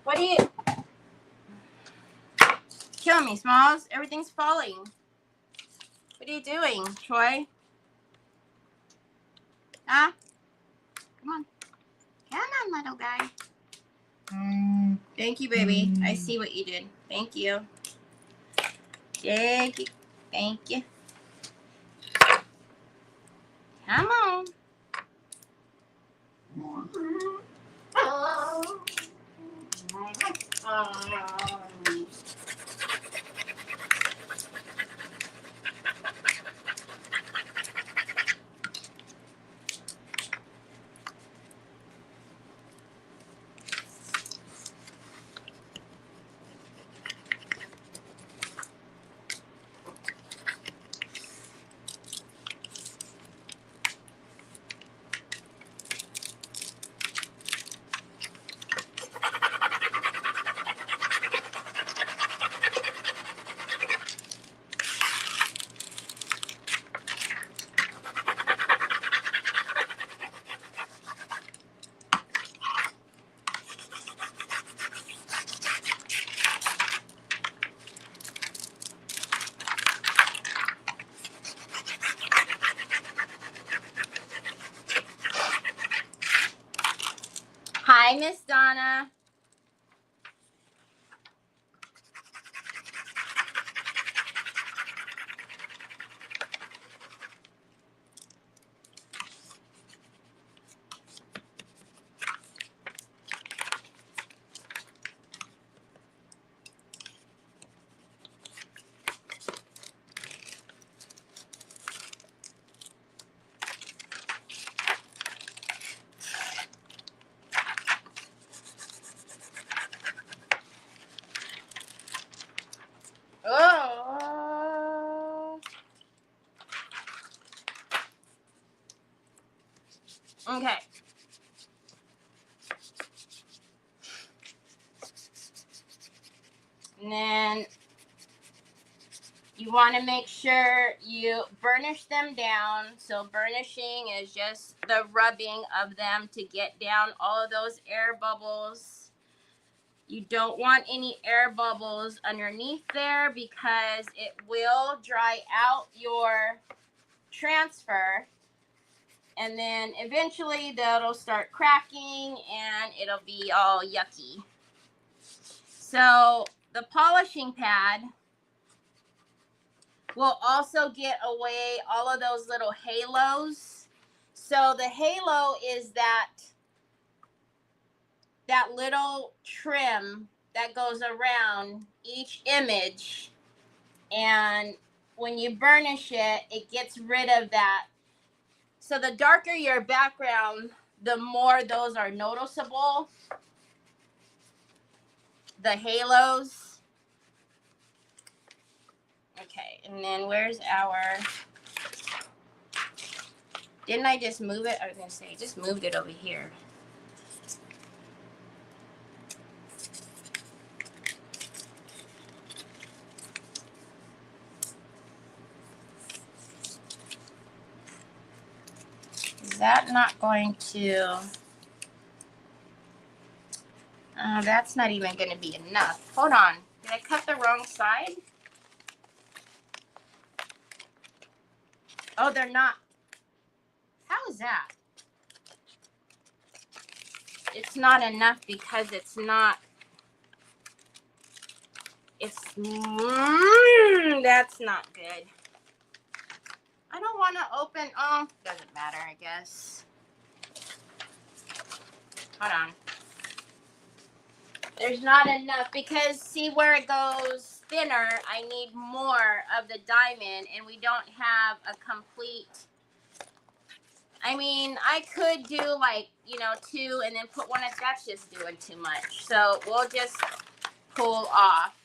What are you killing me, Smalls? Everything's falling. What are you doing, Troy? Huh? Come on. Come on, little guy. Thank you, baby. I see what you did. Thank you. Thank you. Thank you. Come on. Hi, Miss Donna. Oh. Okay. And then you want to make sure you burnish them down. So burnishing is just the rubbing of them to get down all of those air bubbles. You don't want any air bubbles underneath there because it will dry out your transfer. And then eventually that'll start cracking and it'll be all yucky. So the polishing pad will also get away all of those little halos. So the halo is that little trim that goes around each image. And when you burnish it, it gets rid of that. So the darker your background, the more those are noticeable. The halos. Okay, and then where's our... Didn't I just move it? I was going to say, I just moved it over here. Is that not going to... That's not even going to be enough. Hold on. Did I cut the wrong side? Oh, they're not. How is that? It's not enough because it's not. That's not good. I don't want to open. Oh, doesn't matter, I guess. Hold on. There's not enough because see where it goes thinner, I need more of the diamond and we don't have a complete. I mean, I could do like, you know, 2 and then put one. That's just doing too much. So we'll just pull off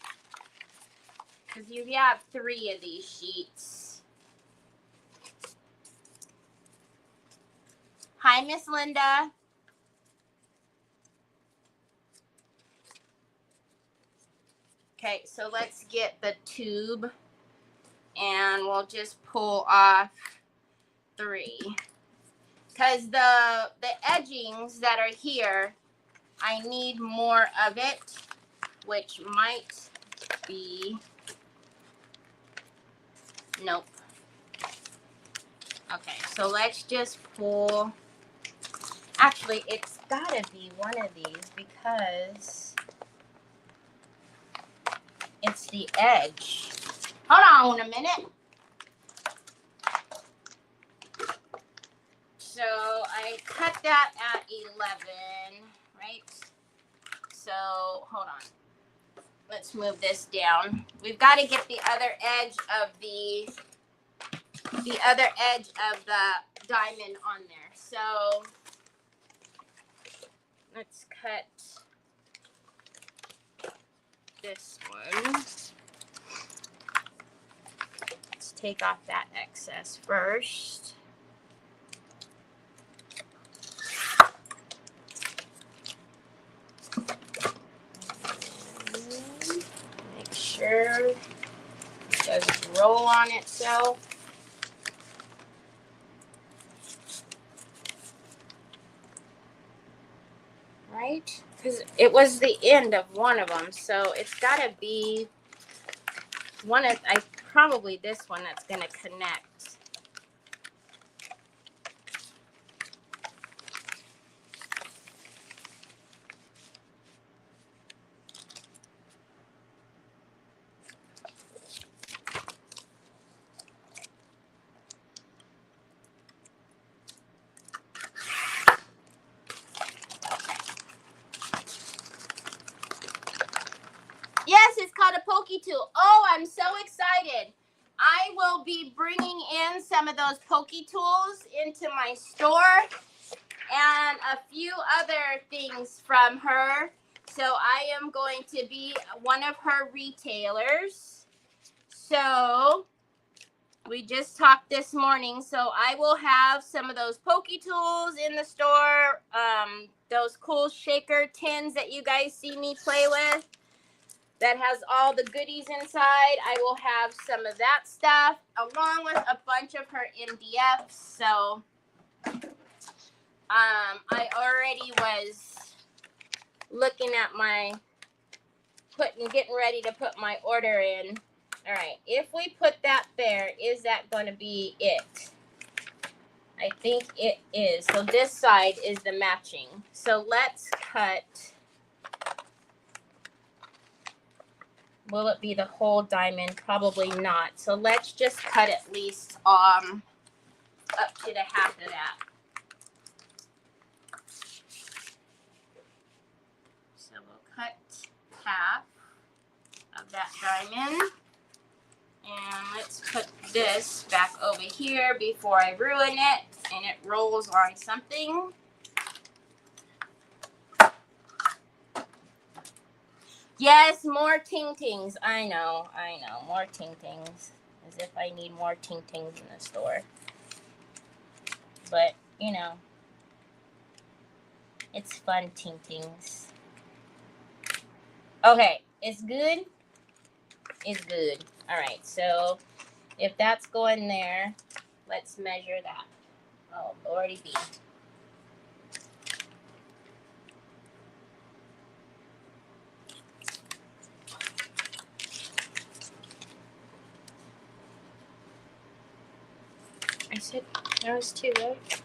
because you have 3 of these sheets. Hi, Miss Linda. Okay, so let's get the tube and we'll just pull off 3. Because the edgings that are here, I need more of it, which might be, nope. Okay, so let's just pull, actually, it's gotta be one of these because it's the edge. Hold on a minute. So I cut that at 11, right? So got hold on. Let's move this down. We've got to get the other edge of the diamond on there. So let's cut this one. Let's take off that excess first. Make sure it doesn't roll on itself. Right? Because it was the end of one of them, so it's got to be one of, probably this one that's going to connect. Yes, it's called a pokey tool. Oh, I'm so excited. I will be bringing in some of those pokey tools into my store and a few other things from her. So I am going to be one of her retailers. So we just talked this morning. So I will have some of those pokey tools in the store. Those cool shaker tins that you guys see me play with. That has all the goodies inside. I will have some of that stuff along with a bunch of her MDFs. So I already was looking at getting ready to put my order in. All right, if we put that there, is that going to be it? I think it is. So this side is the matching. So let's cut. Will it be the whole diamond? Probably not. So let's just cut at least up to the half of that. So we'll cut half of that diamond. And let's put this back over here before I ruin it and it rolls on something. Yes, more ting-tings. I know. More ting-tings. As if I need more ting-tings in the store. But, you know, it's fun ting-tings. Okay, it's good. It's good. All right, so if that's going there, let's measure that. Oh, Lordy be. said there was 2, right?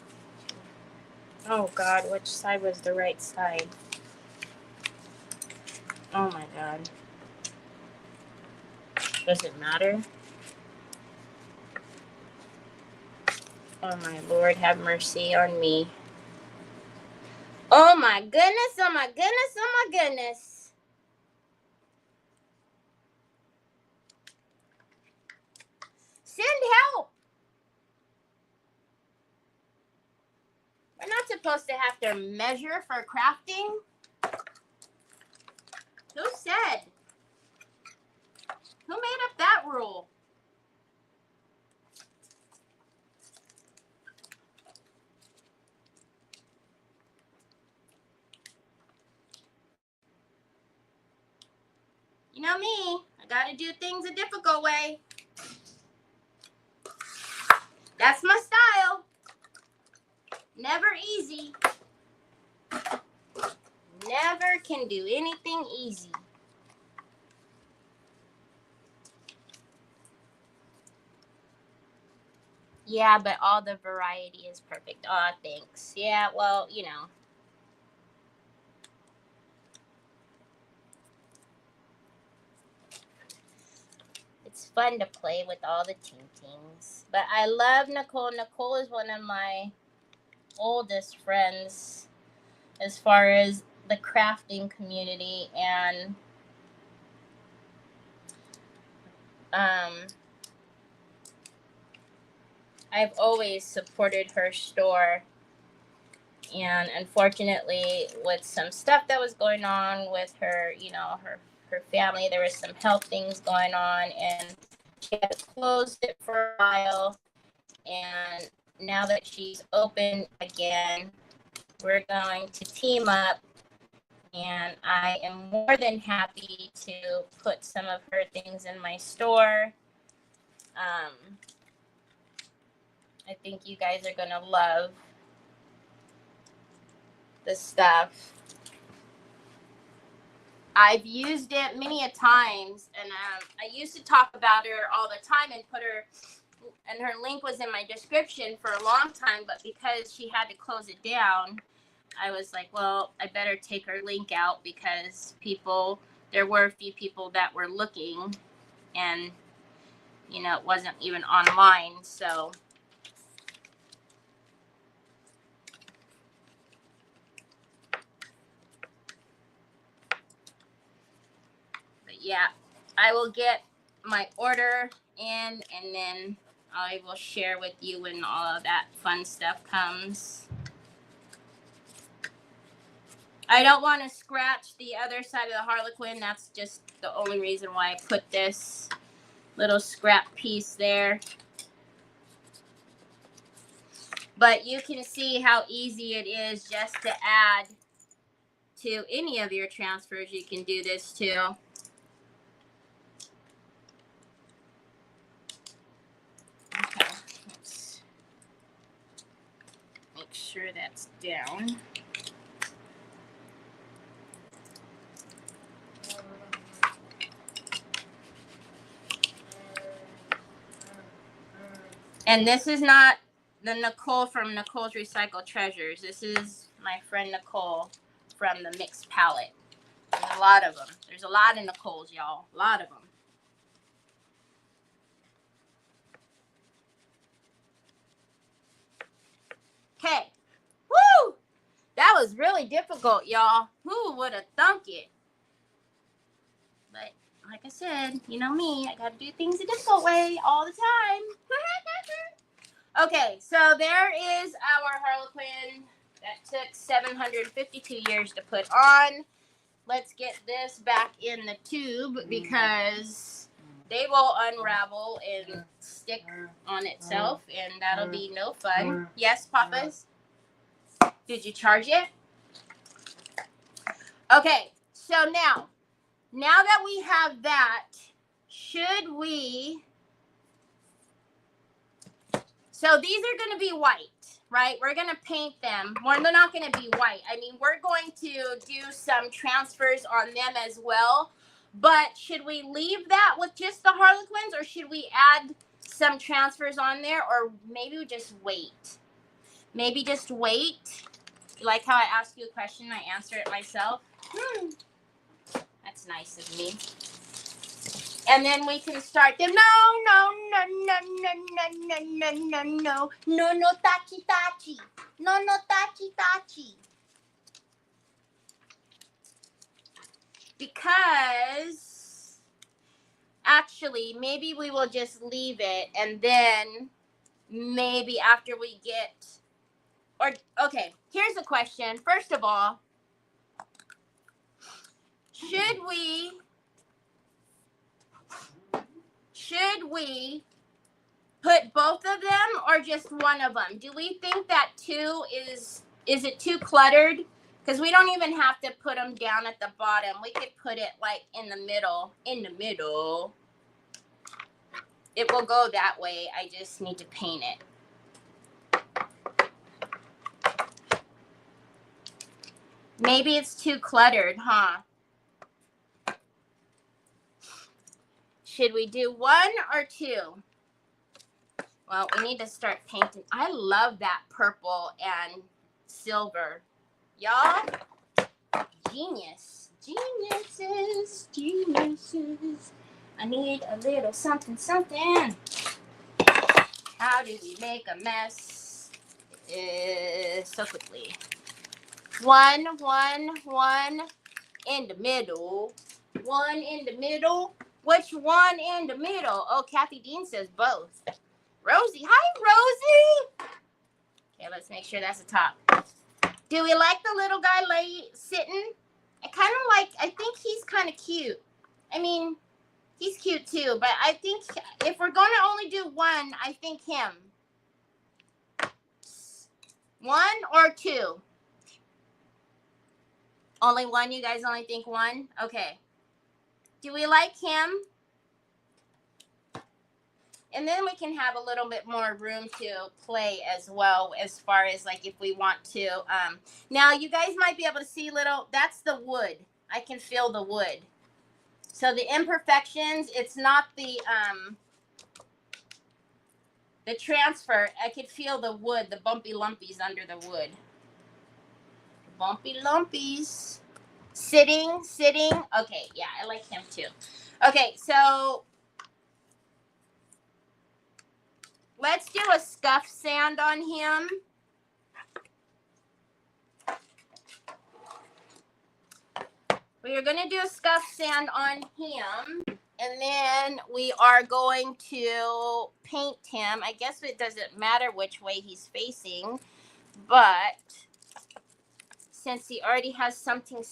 Oh God, which side was the right side? Oh my God. Does it matter? Oh my Lord, have mercy on me. Oh my goodness, oh my goodness, oh my goodness. Send help. We're not supposed to have to measure for crafting. Who said? Who made up that rule? You know me, I gotta do things a difficult way. That's my style. Never easy. Never can do anything easy. Yeah, but all the variety is perfect. Aw, thanks. Yeah, well, you know. It's fun to play with all the tintings. But I love Nicole. Nicole is one of my oldest friends as far as the crafting community, and I've always supported her store. And unfortunately, with some stuff that was going on with her, you know, her family, there was some health things going on, and she had closed it for a while. And now that she's open again, we're going to team up, and I am more than happy to put some of her things in my store. I think you guys are gonna love the stuff. I've used it many a times, and I used to talk about her all the time and put her, and her link was in my description for a long time, but because she had to close it down, I was like, well, I better take her link out, because there were a few people that were looking, and, you know, it wasn't even online, so. But yeah, I will get my order in, and then I will share with you when all of that fun stuff comes. I don't want to scratch the other side of the Harlequin. That's just the only reason why I put this little scrap piece there. But you can see how easy it is just to add to any of your transfers. You can do this too. Okay, let's make sure that's down. And this is not the Nicole from Nicole's Recycled Treasures. This is my friend Nicole from the Mixed Palette. There's a lot of them. There's a lot of Nicoles, y'all. A lot of them. Okay. Woo! That was really difficult, y'all. Who would have thunk it? But like I said, you know me. I got to do things a difficult way all the time. Okay, so there is our Harlequin that took 752 years to put on. Let's get this back in the tube, because they will unravel and stick on itself, and that'll be no fun. Yes, Papas? Did you charge it? Okay, so now that we have that, should we... So these are going to be white, right? We're going to paint them. They're not going to be white. I mean, we're going to do some transfers on them as well. But should we leave that with just the Harlequins, or should we add some transfers on there, or maybe we just wait. Maybe just wait. Like how I ask you a question, I answer it myself. That's nice of me. And then we can start them. No, tachi. No, tachi. Because actually, maybe we will just leave it, and then maybe after we get, or okay, here's a question. First of all, should we put both of them or just one of them? Do we think that two is it too cluttered? Because we don't even have to put them down at the bottom. We could put it like in the middle. It will go that way. I just need to paint it. Maybe it's too cluttered, huh? Should we do one or two? Well, we need to start painting. I love that purple and silver. Y'all, geniuses. I need a little something. How do we make a mess so quickly? One in the middle. One in the middle. Which one in the middle? Oh, Kathy Dean says both. Rosie. Hi, Rosie. Okay, let's make sure that's the top. Do we like the little guy sitting? I think he's kind of cute. I mean, he's cute too, but I think if we're going to only do one, I think him. One or two? Only one? You guys only think one? Okay. Do we like him? And then we can have a little bit more room to play as well, as far as like if we want to. Now you guys might be able to see that's the wood. I can feel the wood. So the imperfections, it's not the transfer. I could feel the wood, the bumpy lumpies under the wood. Bumpy lumpies. Sitting. Okay, yeah, I like him too. Okay, so let's do a scuff sand on him. We are going to do a scuff sand on him. And then we are going to paint him. I guess it doesn't matter which way he's facing. But since he already has something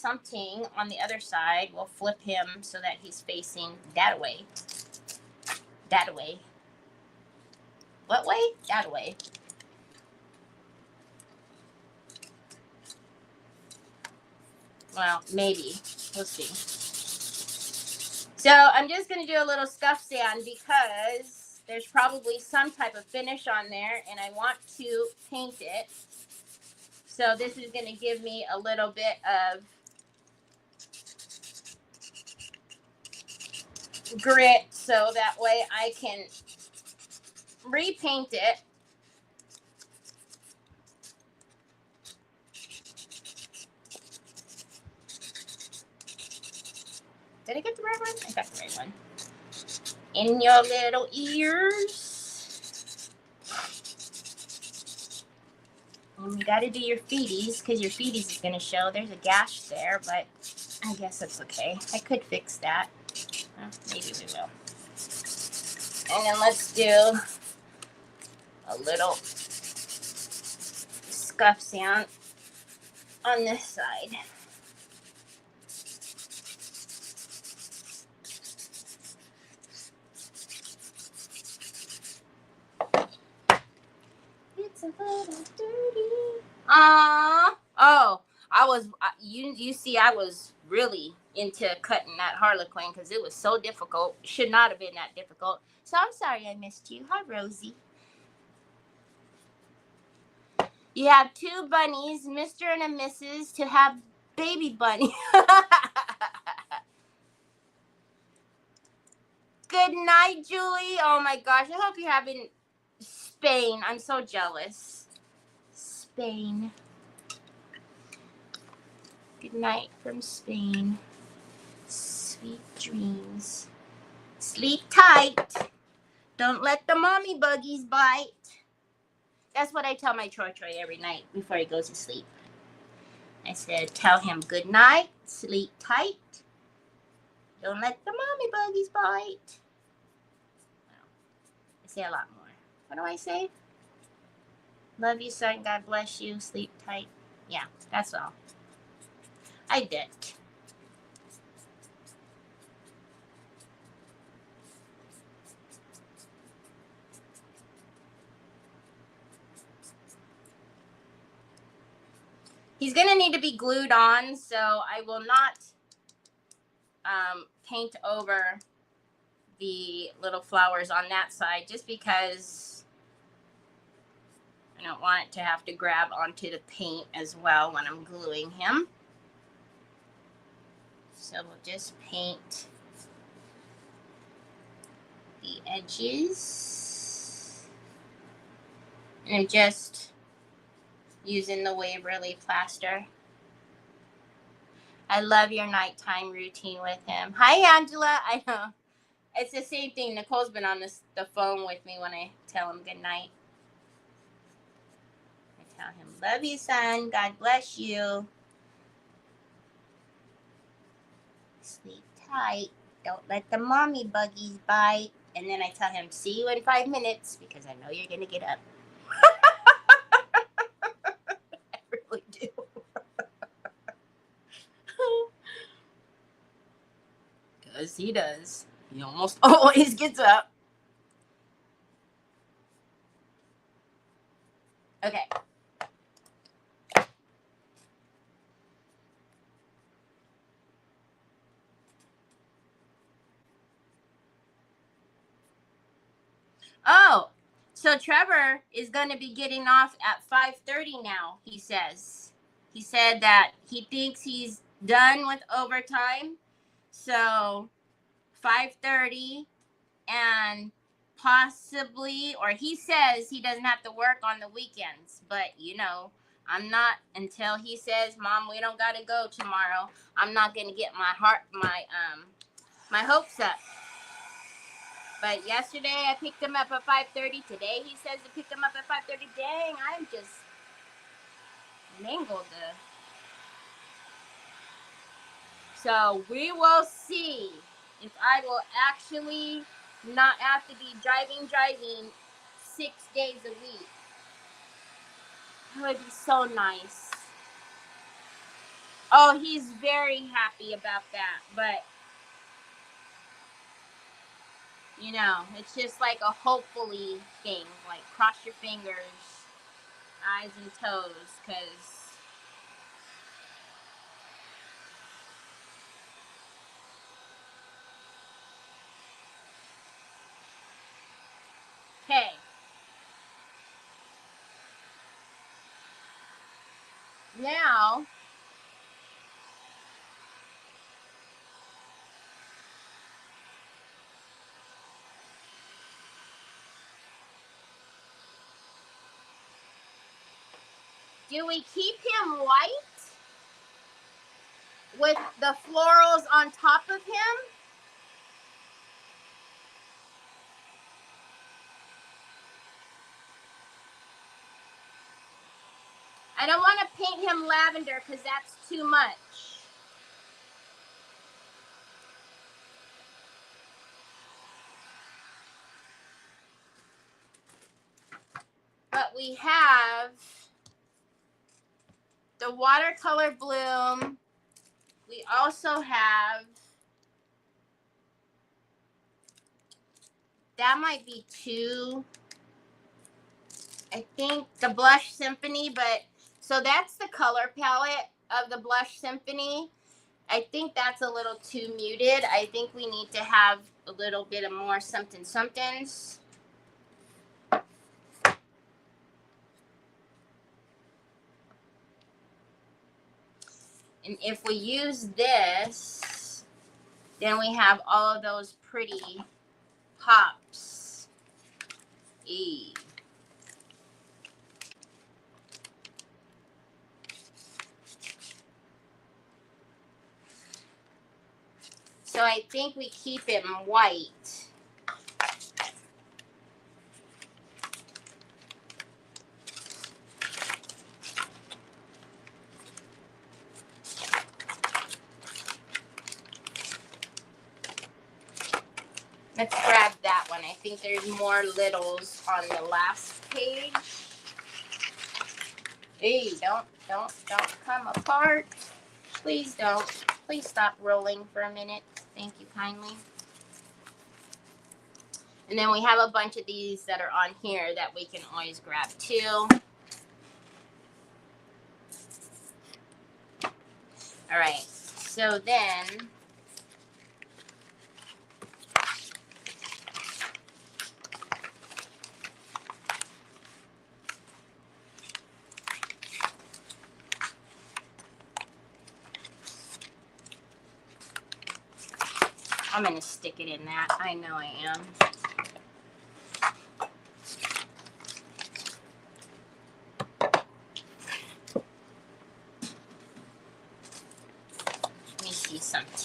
on the other side, we'll flip him so that he's facing that way. That way. What way? That way. Well, maybe. We'll see. So I'm just going to do a little scuff sand because there's probably some type of finish on there and I want to paint it. So this is going to give me a little bit of grit so that way I can repaint it. Did I get the right one? I got the right one. In your little ears. And you got to do your feeties because your feeties is going to show. There's a gash there, but I guess that's okay. I could fix that. Maybe we will. And then let's do a little scuff sand on this side. It's a little dirty. Oh, you see, I was really into cutting that Harlequin because it was so difficult. Should not have been that difficult. So I'm sorry I missed you. Hi, Rosie. You have two bunnies, Mr. and a Mrs. to have baby bunny. Good Good night, Julie. Oh my gosh, I hope you're having Spain. I'm so jealous. Spain. Good night from Spain. Sweet dreams. Sleep tight. Don't let the mommy buggies bite. That's what I tell my Troy every night before he goes to sleep. I said, tell him good night, sleep tight. Don't let the mommy buggies bite. Well, I say a lot more. What do I say? Love you, son. God bless you. Sleep tight. Yeah, that's all. I did. He's going to need to be glued on, so I will not paint over the little flowers on that side just because I don't want it to have to grab onto the paint as well when I'm gluing him. So we'll just paint the edges. And I'm just using the Waverly plaster. I love your nighttime routine with him. Hi, Angela. I know. It's the same thing. Nicole's been on the phone with me when I tell him good night. I tell him, love you, son. God bless you. Sleep tight. Don't let the mommy buggies bite. And then I tell him, see you in 5 minutes because I know you're going to get up. I really do. Because he does. He almost always gets up. Okay. Oh, so Trevor is going to be getting off at 5:30 now, he says. He said that he thinks he's done with overtime. So 5:30 and possibly, or he says he doesn't have to work on the weekends. But, you know, I'm not, until he says, Mom, we don't got to go tomorrow, I'm not going to get my hopes up. But yesterday I picked him up at 5:30. Today he says to pick him up at 5:30. Dang, I'm just mangled. So we will see if I will actually not have to be driving 6 days a week. That would be so nice. Oh, he's very happy about that. But, you know, it's just like a hopefully thing. Like, cross your fingers, eyes and toes, because... Okay. Now, do we keep him white with the florals on top of him? I don't want to paint him lavender because that's too much. But we have the watercolor bloom. We also have, that might be two, I think, the Blush Symphony. But so that's the color palette of the Blush Symphony. I think that's a little too muted. I think we need to have a little bit of more something somethings. And if we use this, then we have all of those pretty pops. E. So I think we keep it white. Let's grab that one. I think there's more littles on the last page. Hey, don't come apart. Please don't. Please stop rolling for a minute. Thank you kindly. And then we have a bunch of these that are on here that we can always grab too. All right, so then I'm gonna stick it in that. I know I am. Let me see something.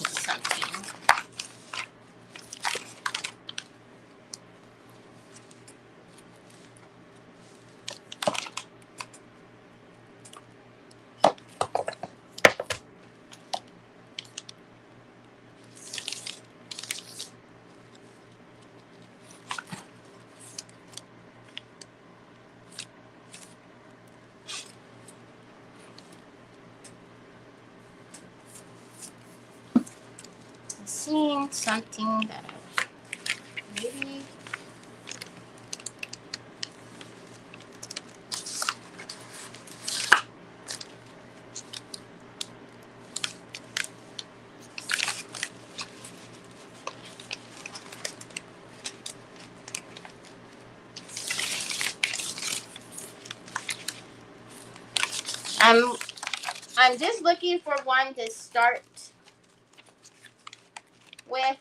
Seeing something that maybe I'm just looking for one to start with.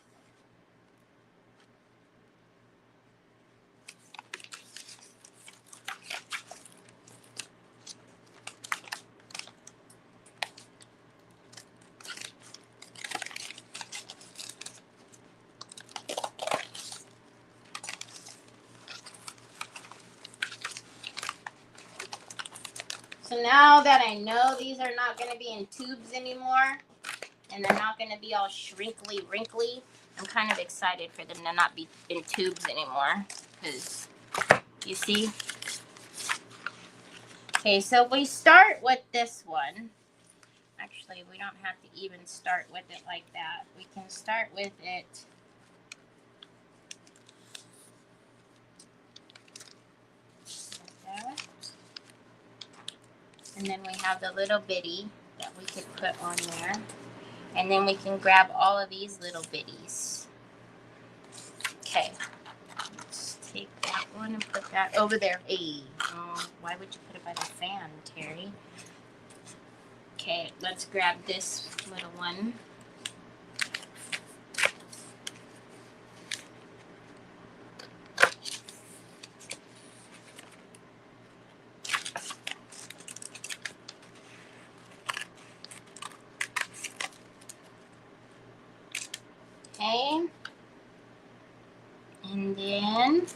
So now that I know these are not going to be in tubes anymore, and they're not going to be all shrinkly, wrinkly, I'm kind of excited for them to not be in tubes anymore. Because, you see? Okay, so we start with this one. Actually, we don't have to even start with it like that. We can start with it like that. And then we have the little bitty that we could put on there. And then we can grab all of these little bitties. Okay. Let's take that one and put that over there. Hey, why would you put it by the fan, Terry? Okay, let's grab this little one. Okay. And then,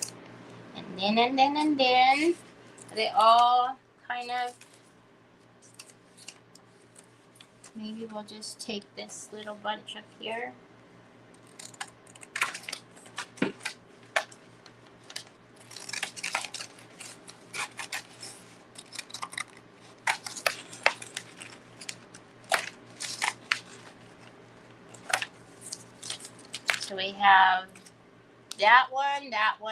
they all kind of, maybe we'll just take this little bunch up here. So we have that one,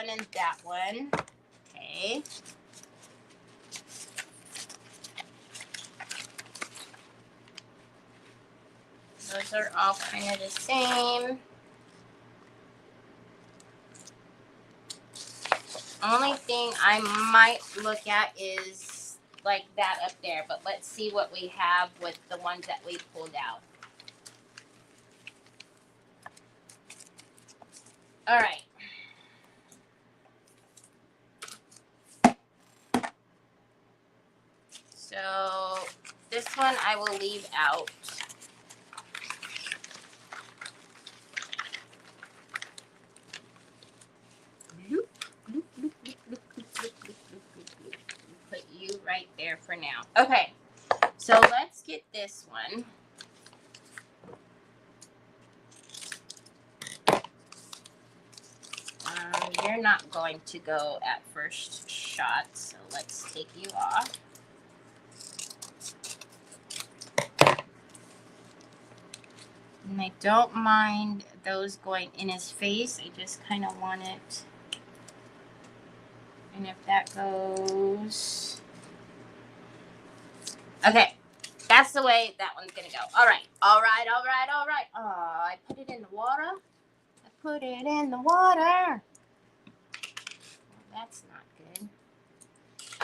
and that one. Okay. Those are all kind of the same. Only thing I might look at is like that up there, but let's see what we have with the ones that we pulled out. All right. So this one I will leave out. Put you right there for now. Okay, so let's get this one. You're not going to go at first shot, so let's take you off. And I don't mind those going in his face. I just kind of want it. And if that goes... Okay, that's the way that one's going to go. All right, all right, all right, all right. Oh, I put it in the water. I put it in the water. That's not good.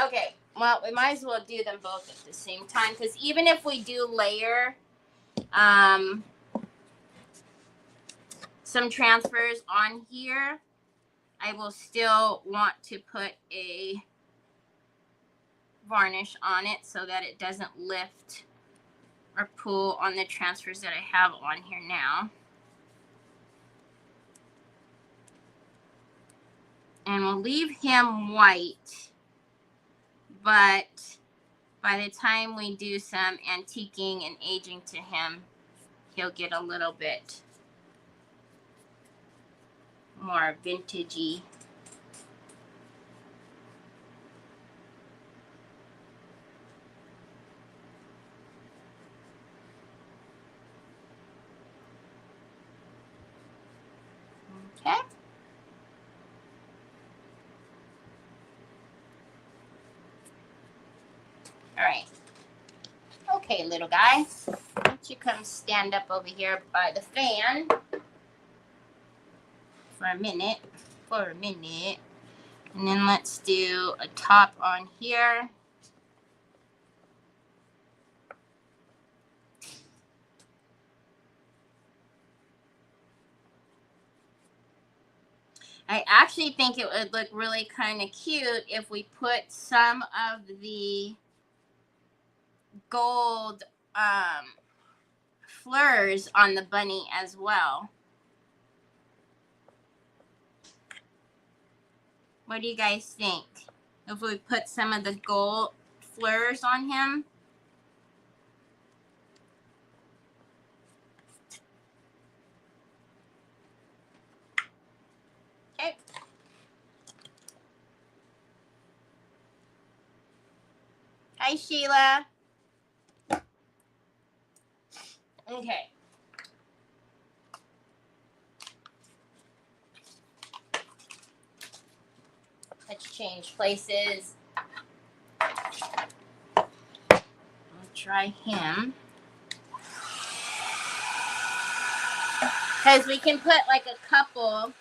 Okay, well, we might as well do them both at the same time, because even if we do layer some transfers on here, I will still want to put a varnish on it so that it doesn't lift or pull on the transfers that I have on here now. And we'll leave him white, but by the time we do some antiquing and aging to him, he'll get a little bit more vintagey. Okay. All right. Okay, little guy. Why don't you come stand up over here by the fan for a minute. And then let's do a top on here. I actually think it would look really kind of cute if we put some of the gold fleurs on the bunny as well. What do you guys think? If we put some of the gold fleurs on him? Okay. Hi, Sheila. Okay. Let's change places. I'll try him. Because we can put like a couple.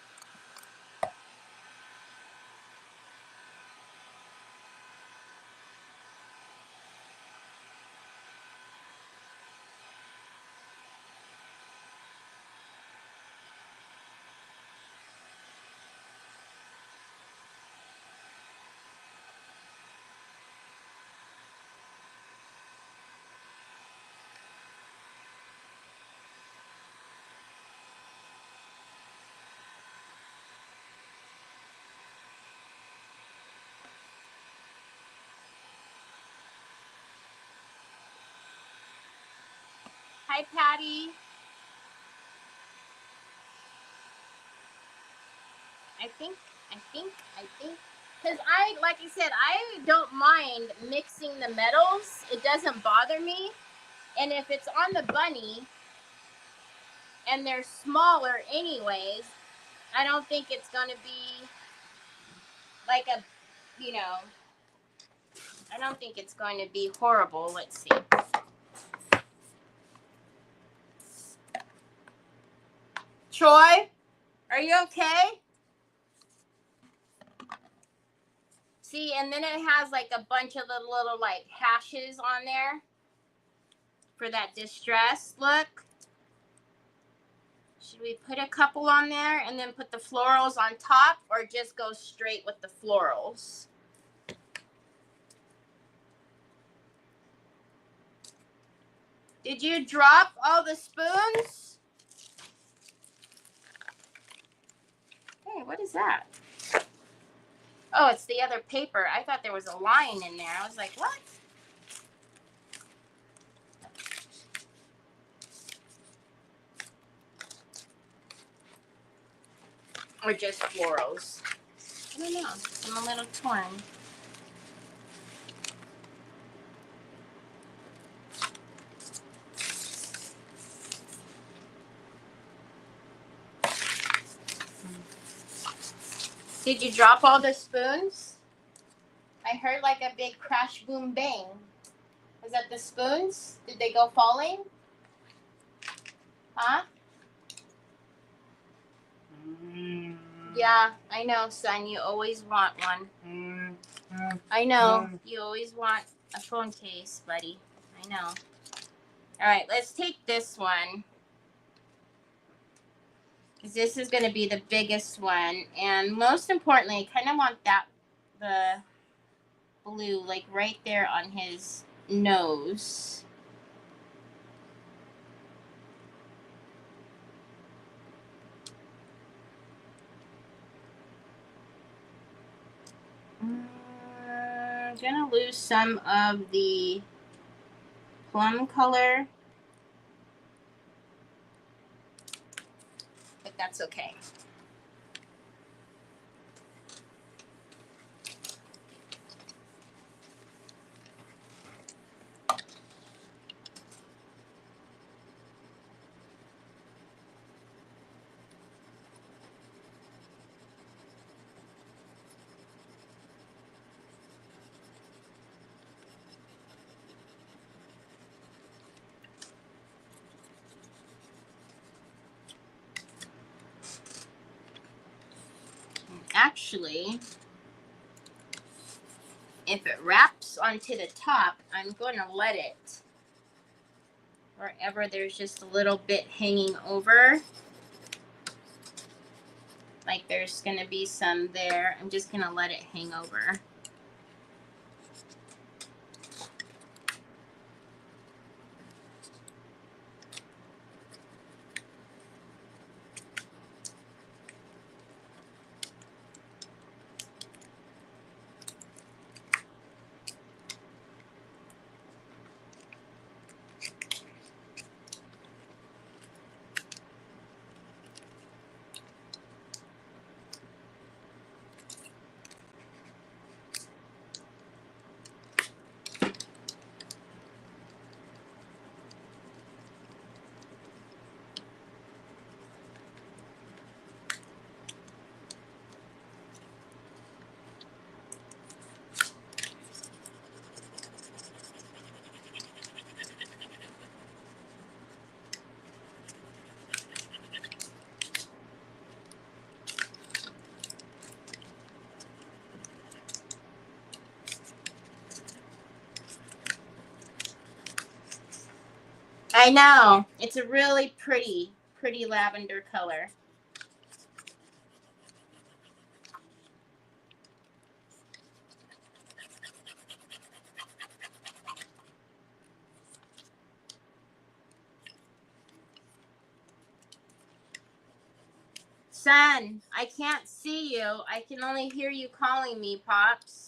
Hi, Patty. I think. Because like I said, I don't mind mixing the metals. It doesn't bother me. And if it's on the bunny and they're smaller anyways, I don't think it's going to be like a, you know, I don't think it's going to be horrible. Let's see. Troy, are you okay? See, and then it has like a bunch of the little like hashes on there for that distress look. Should we put a couple on there and then put the florals on top, or just go straight with the florals? Did you drop all the spoons? Hey, what is that? Oh, it's the other paper. I thought there was a line in there. I was like, what? Or just florals? I don't know. I'm a little torn. Did you drop all the spoons? I heard like a big crash, boom, bang. Was that the spoons? Did they go falling? Huh? Yeah, I know, son. You always want one. I know. You always want a phone case, buddy. I know. All right, let's take this one. Because this is going to be the biggest one. And most importantly, I kind of want the blue, like right there on his nose. I'm going to lose some of the plum color. But that's okay. Actually, if it wraps onto the top, I'm going to let it wherever there's just a little bit hanging over. Like there's going to be some there. I'm just going to let it hang over. I know. It's a really pretty lavender color. Son, I can't see you. I can only hear you calling me, Pops.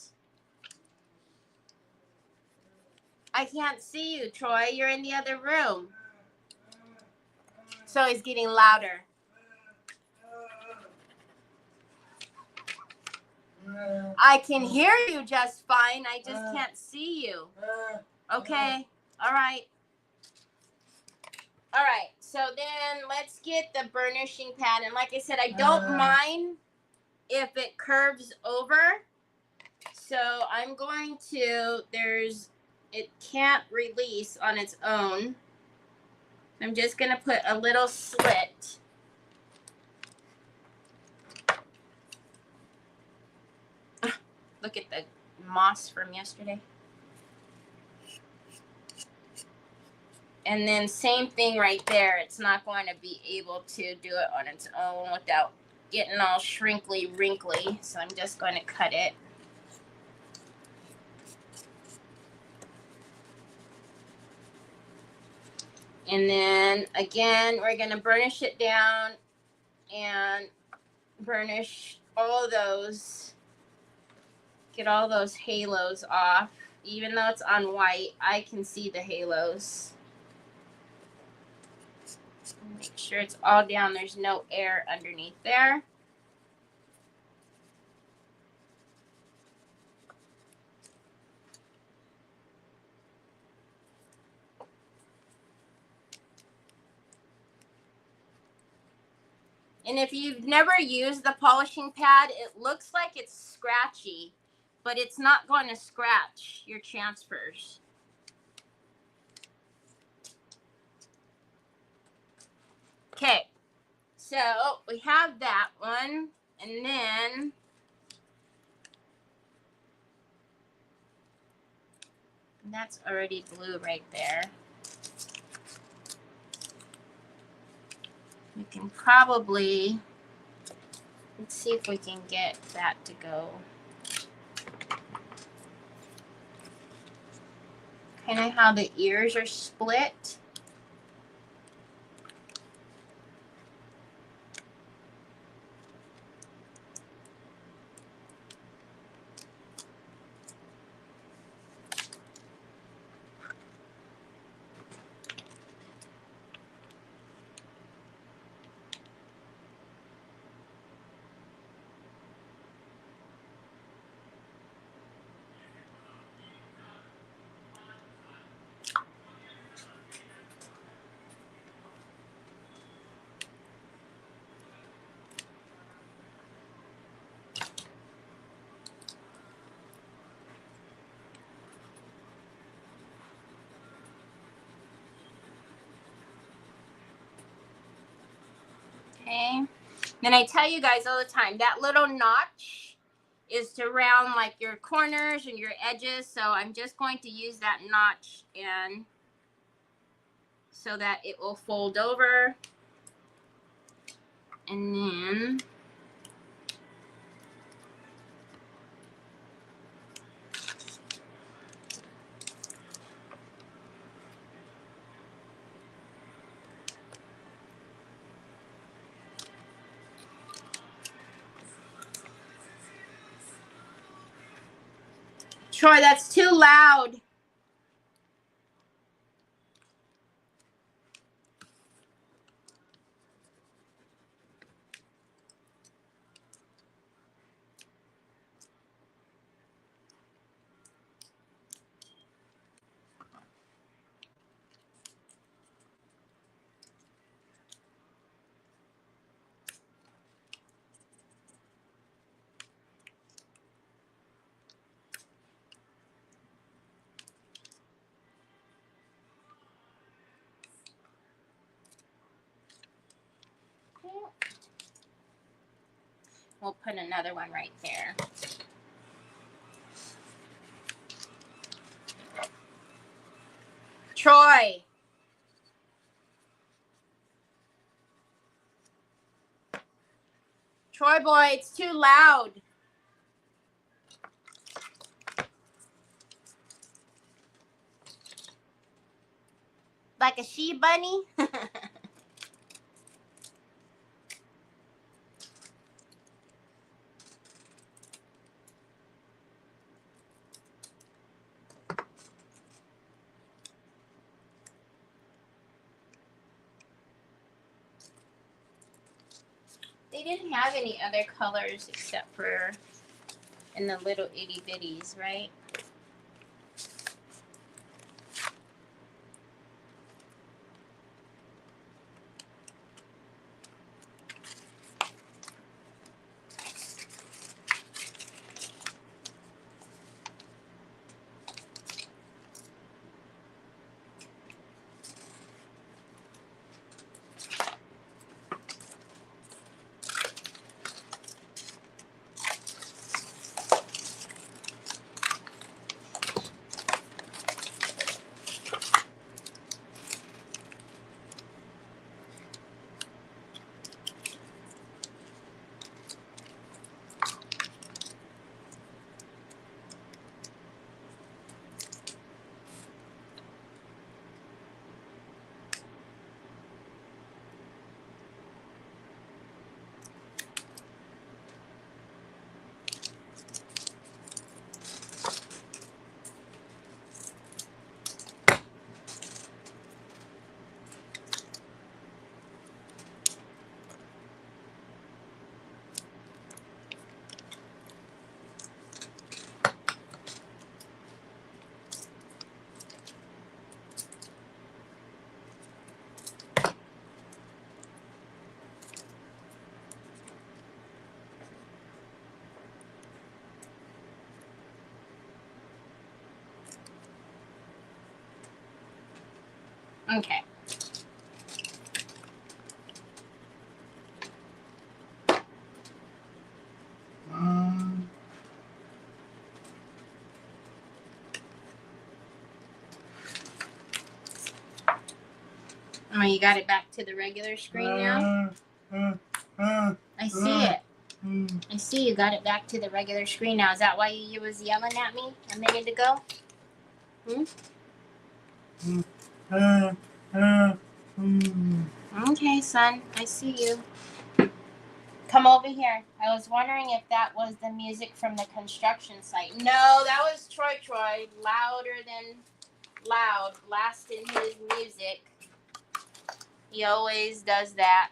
I can't see you, Troy. You're in the other room. So he's getting louder. I can hear you just fine. I just can't see you. Okay. All right. All right. So then let's get the burnishing pad. And like I said, I don't mind if it curves over. So I'm going to, it can't release on its own. I'm just going to put a little slit. Look at the moss from yesterday. And then same thing right there. It's not going to be able to do it on its own without getting all shrinkly, wrinkly. So I'm just going to cut it. And then again, we're going to burnish it down and burnish all those, get all those halos off. Even though it's on white, I can see the halos. Make sure it's all down. There's no air underneath there. And if you've never used the polishing pad, it looks like it's scratchy, but it's not going to scratch your transfers. Okay, so we have that one, and then that's already blue right there. We can probably, let's see if we can get that to go. Kind of how the ears are split. Okay. Then I tell you guys all the time, that little notch is to round like your corners and your edges. So I'm just going to use that notch and so that it will fold over. And then Troy, that's too loud. We'll put another one right there. Troy. Troy boy, it's too loud. Like a she bunny? They didn't have any other colors except for in the little itty bitties, right? Okay. Oh, you got it back to the regular screen now? I see it. I see you got it back to the regular screen now. Is that why you was yelling at me a minute ago? Okay, son. I see you. Come over here. I was wondering if that was the music from the construction site. No, that was Troy. Louder than loud. Blasting his music. He always does that.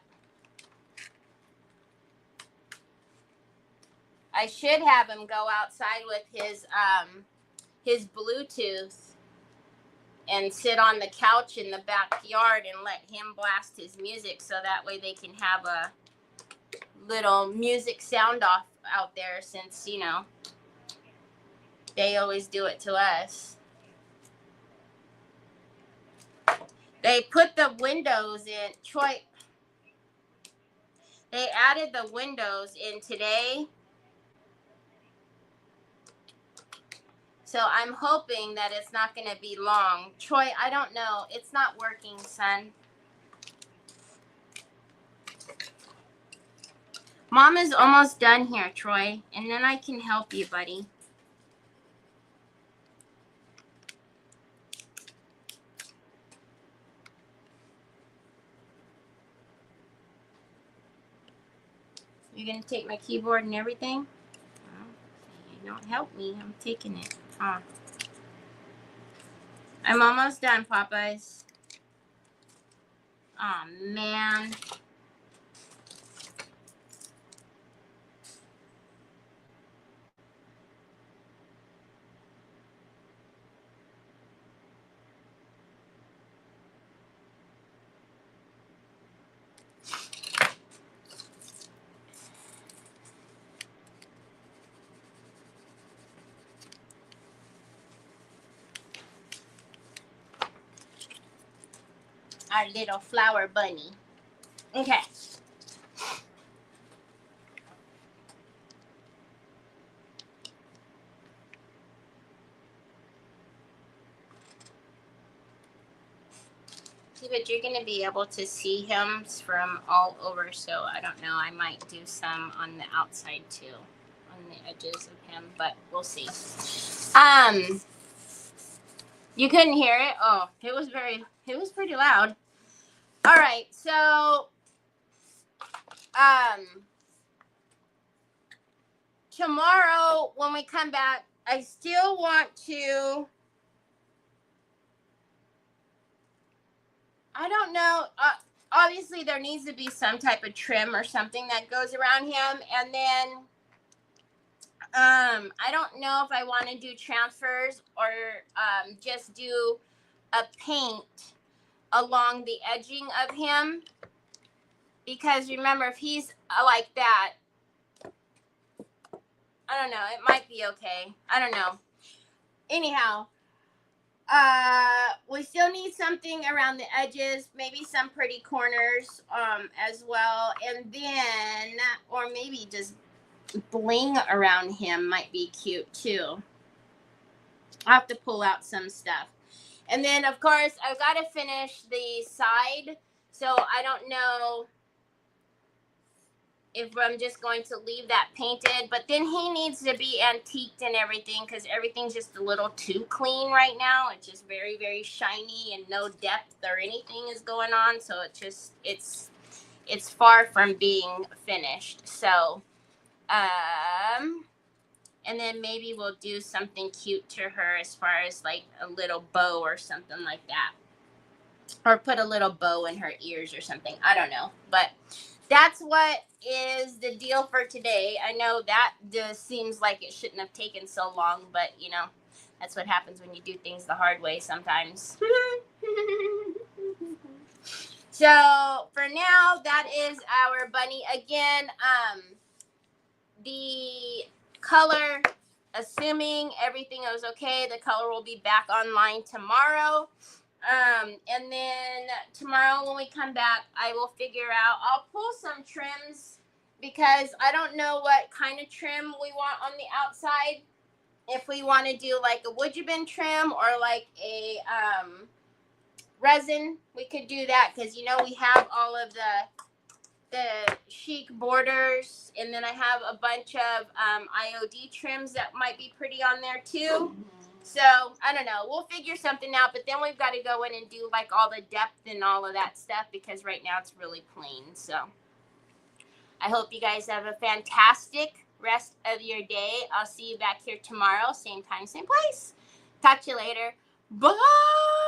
I should have him go outside with his Bluetooth and sit on the couch in the backyard and let him blast his music so that way they can have a little music sound off out there since, you know, they always do it to us. They put the windows in, Troy, they added the windows in today. So I'm hoping that it's not going to be long. Troy, I don't know. It's not working, son. Mom is almost done here, Troy. And then I can help you, buddy. You're going to take my keyboard and everything? Well, you don't help me. I'm taking it. Oh. I'm almost done, Popeyes. Oh, man. Our little flower bunny. Okay. See, but you're going to be able to see him from all over, so I don't know. I might do some on the outside too, on the edges of him, but we'll see. You couldn't hear it? Oh, it was pretty loud. All right, so tomorrow when we come back, I still want to, I don't know, obviously there needs to be some type of trim or something that goes around him, and then I don't know if I want to do transfers or just do a paint along the edging of him, because remember, if he's like that, I don't know, it might be okay. I don't know. Anyhow, we still need something around the edges, maybe some pretty corners as well, and then, or maybe just bling around him might be cute too. I'll have to pull out some stuff. And then, of course, I've got to finish the side, so I don't know if I'm just going to leave that painted, but then he needs to be antiqued and everything, because everything's just a little too clean right now. It's just very, very shiny and no depth or anything is going on, so it just, it's far from being finished. So, and then maybe we'll do something cute to her as far as like a little bow or something like that. Or put a little bow in her ears or something. I don't know. But that's what is the deal for today. I know that just seems like it shouldn't have taken so long, but you know, that's what happens when you do things the hard way sometimes. So for now, that is our bunny. Again, the color, assuming everything was okay, the color will be back online tomorrow. And then tomorrow when we come back, I will figure out, I'll pull some trims because I don't know what kind of trim we want on the outside. If we want to do like a wood bin trim or like a resin, we could do that because, you know, we have all of the chic borders, and then I have a bunch of IOD trims that might be pretty on there too. So I don't know, we'll figure something out, but then we've got to go in and do like all the depth and all of that stuff because right now it's really plain. So I hope you guys have a fantastic rest of your day. I'll see you back here tomorrow, same time, same place. Talk to you later. Bye.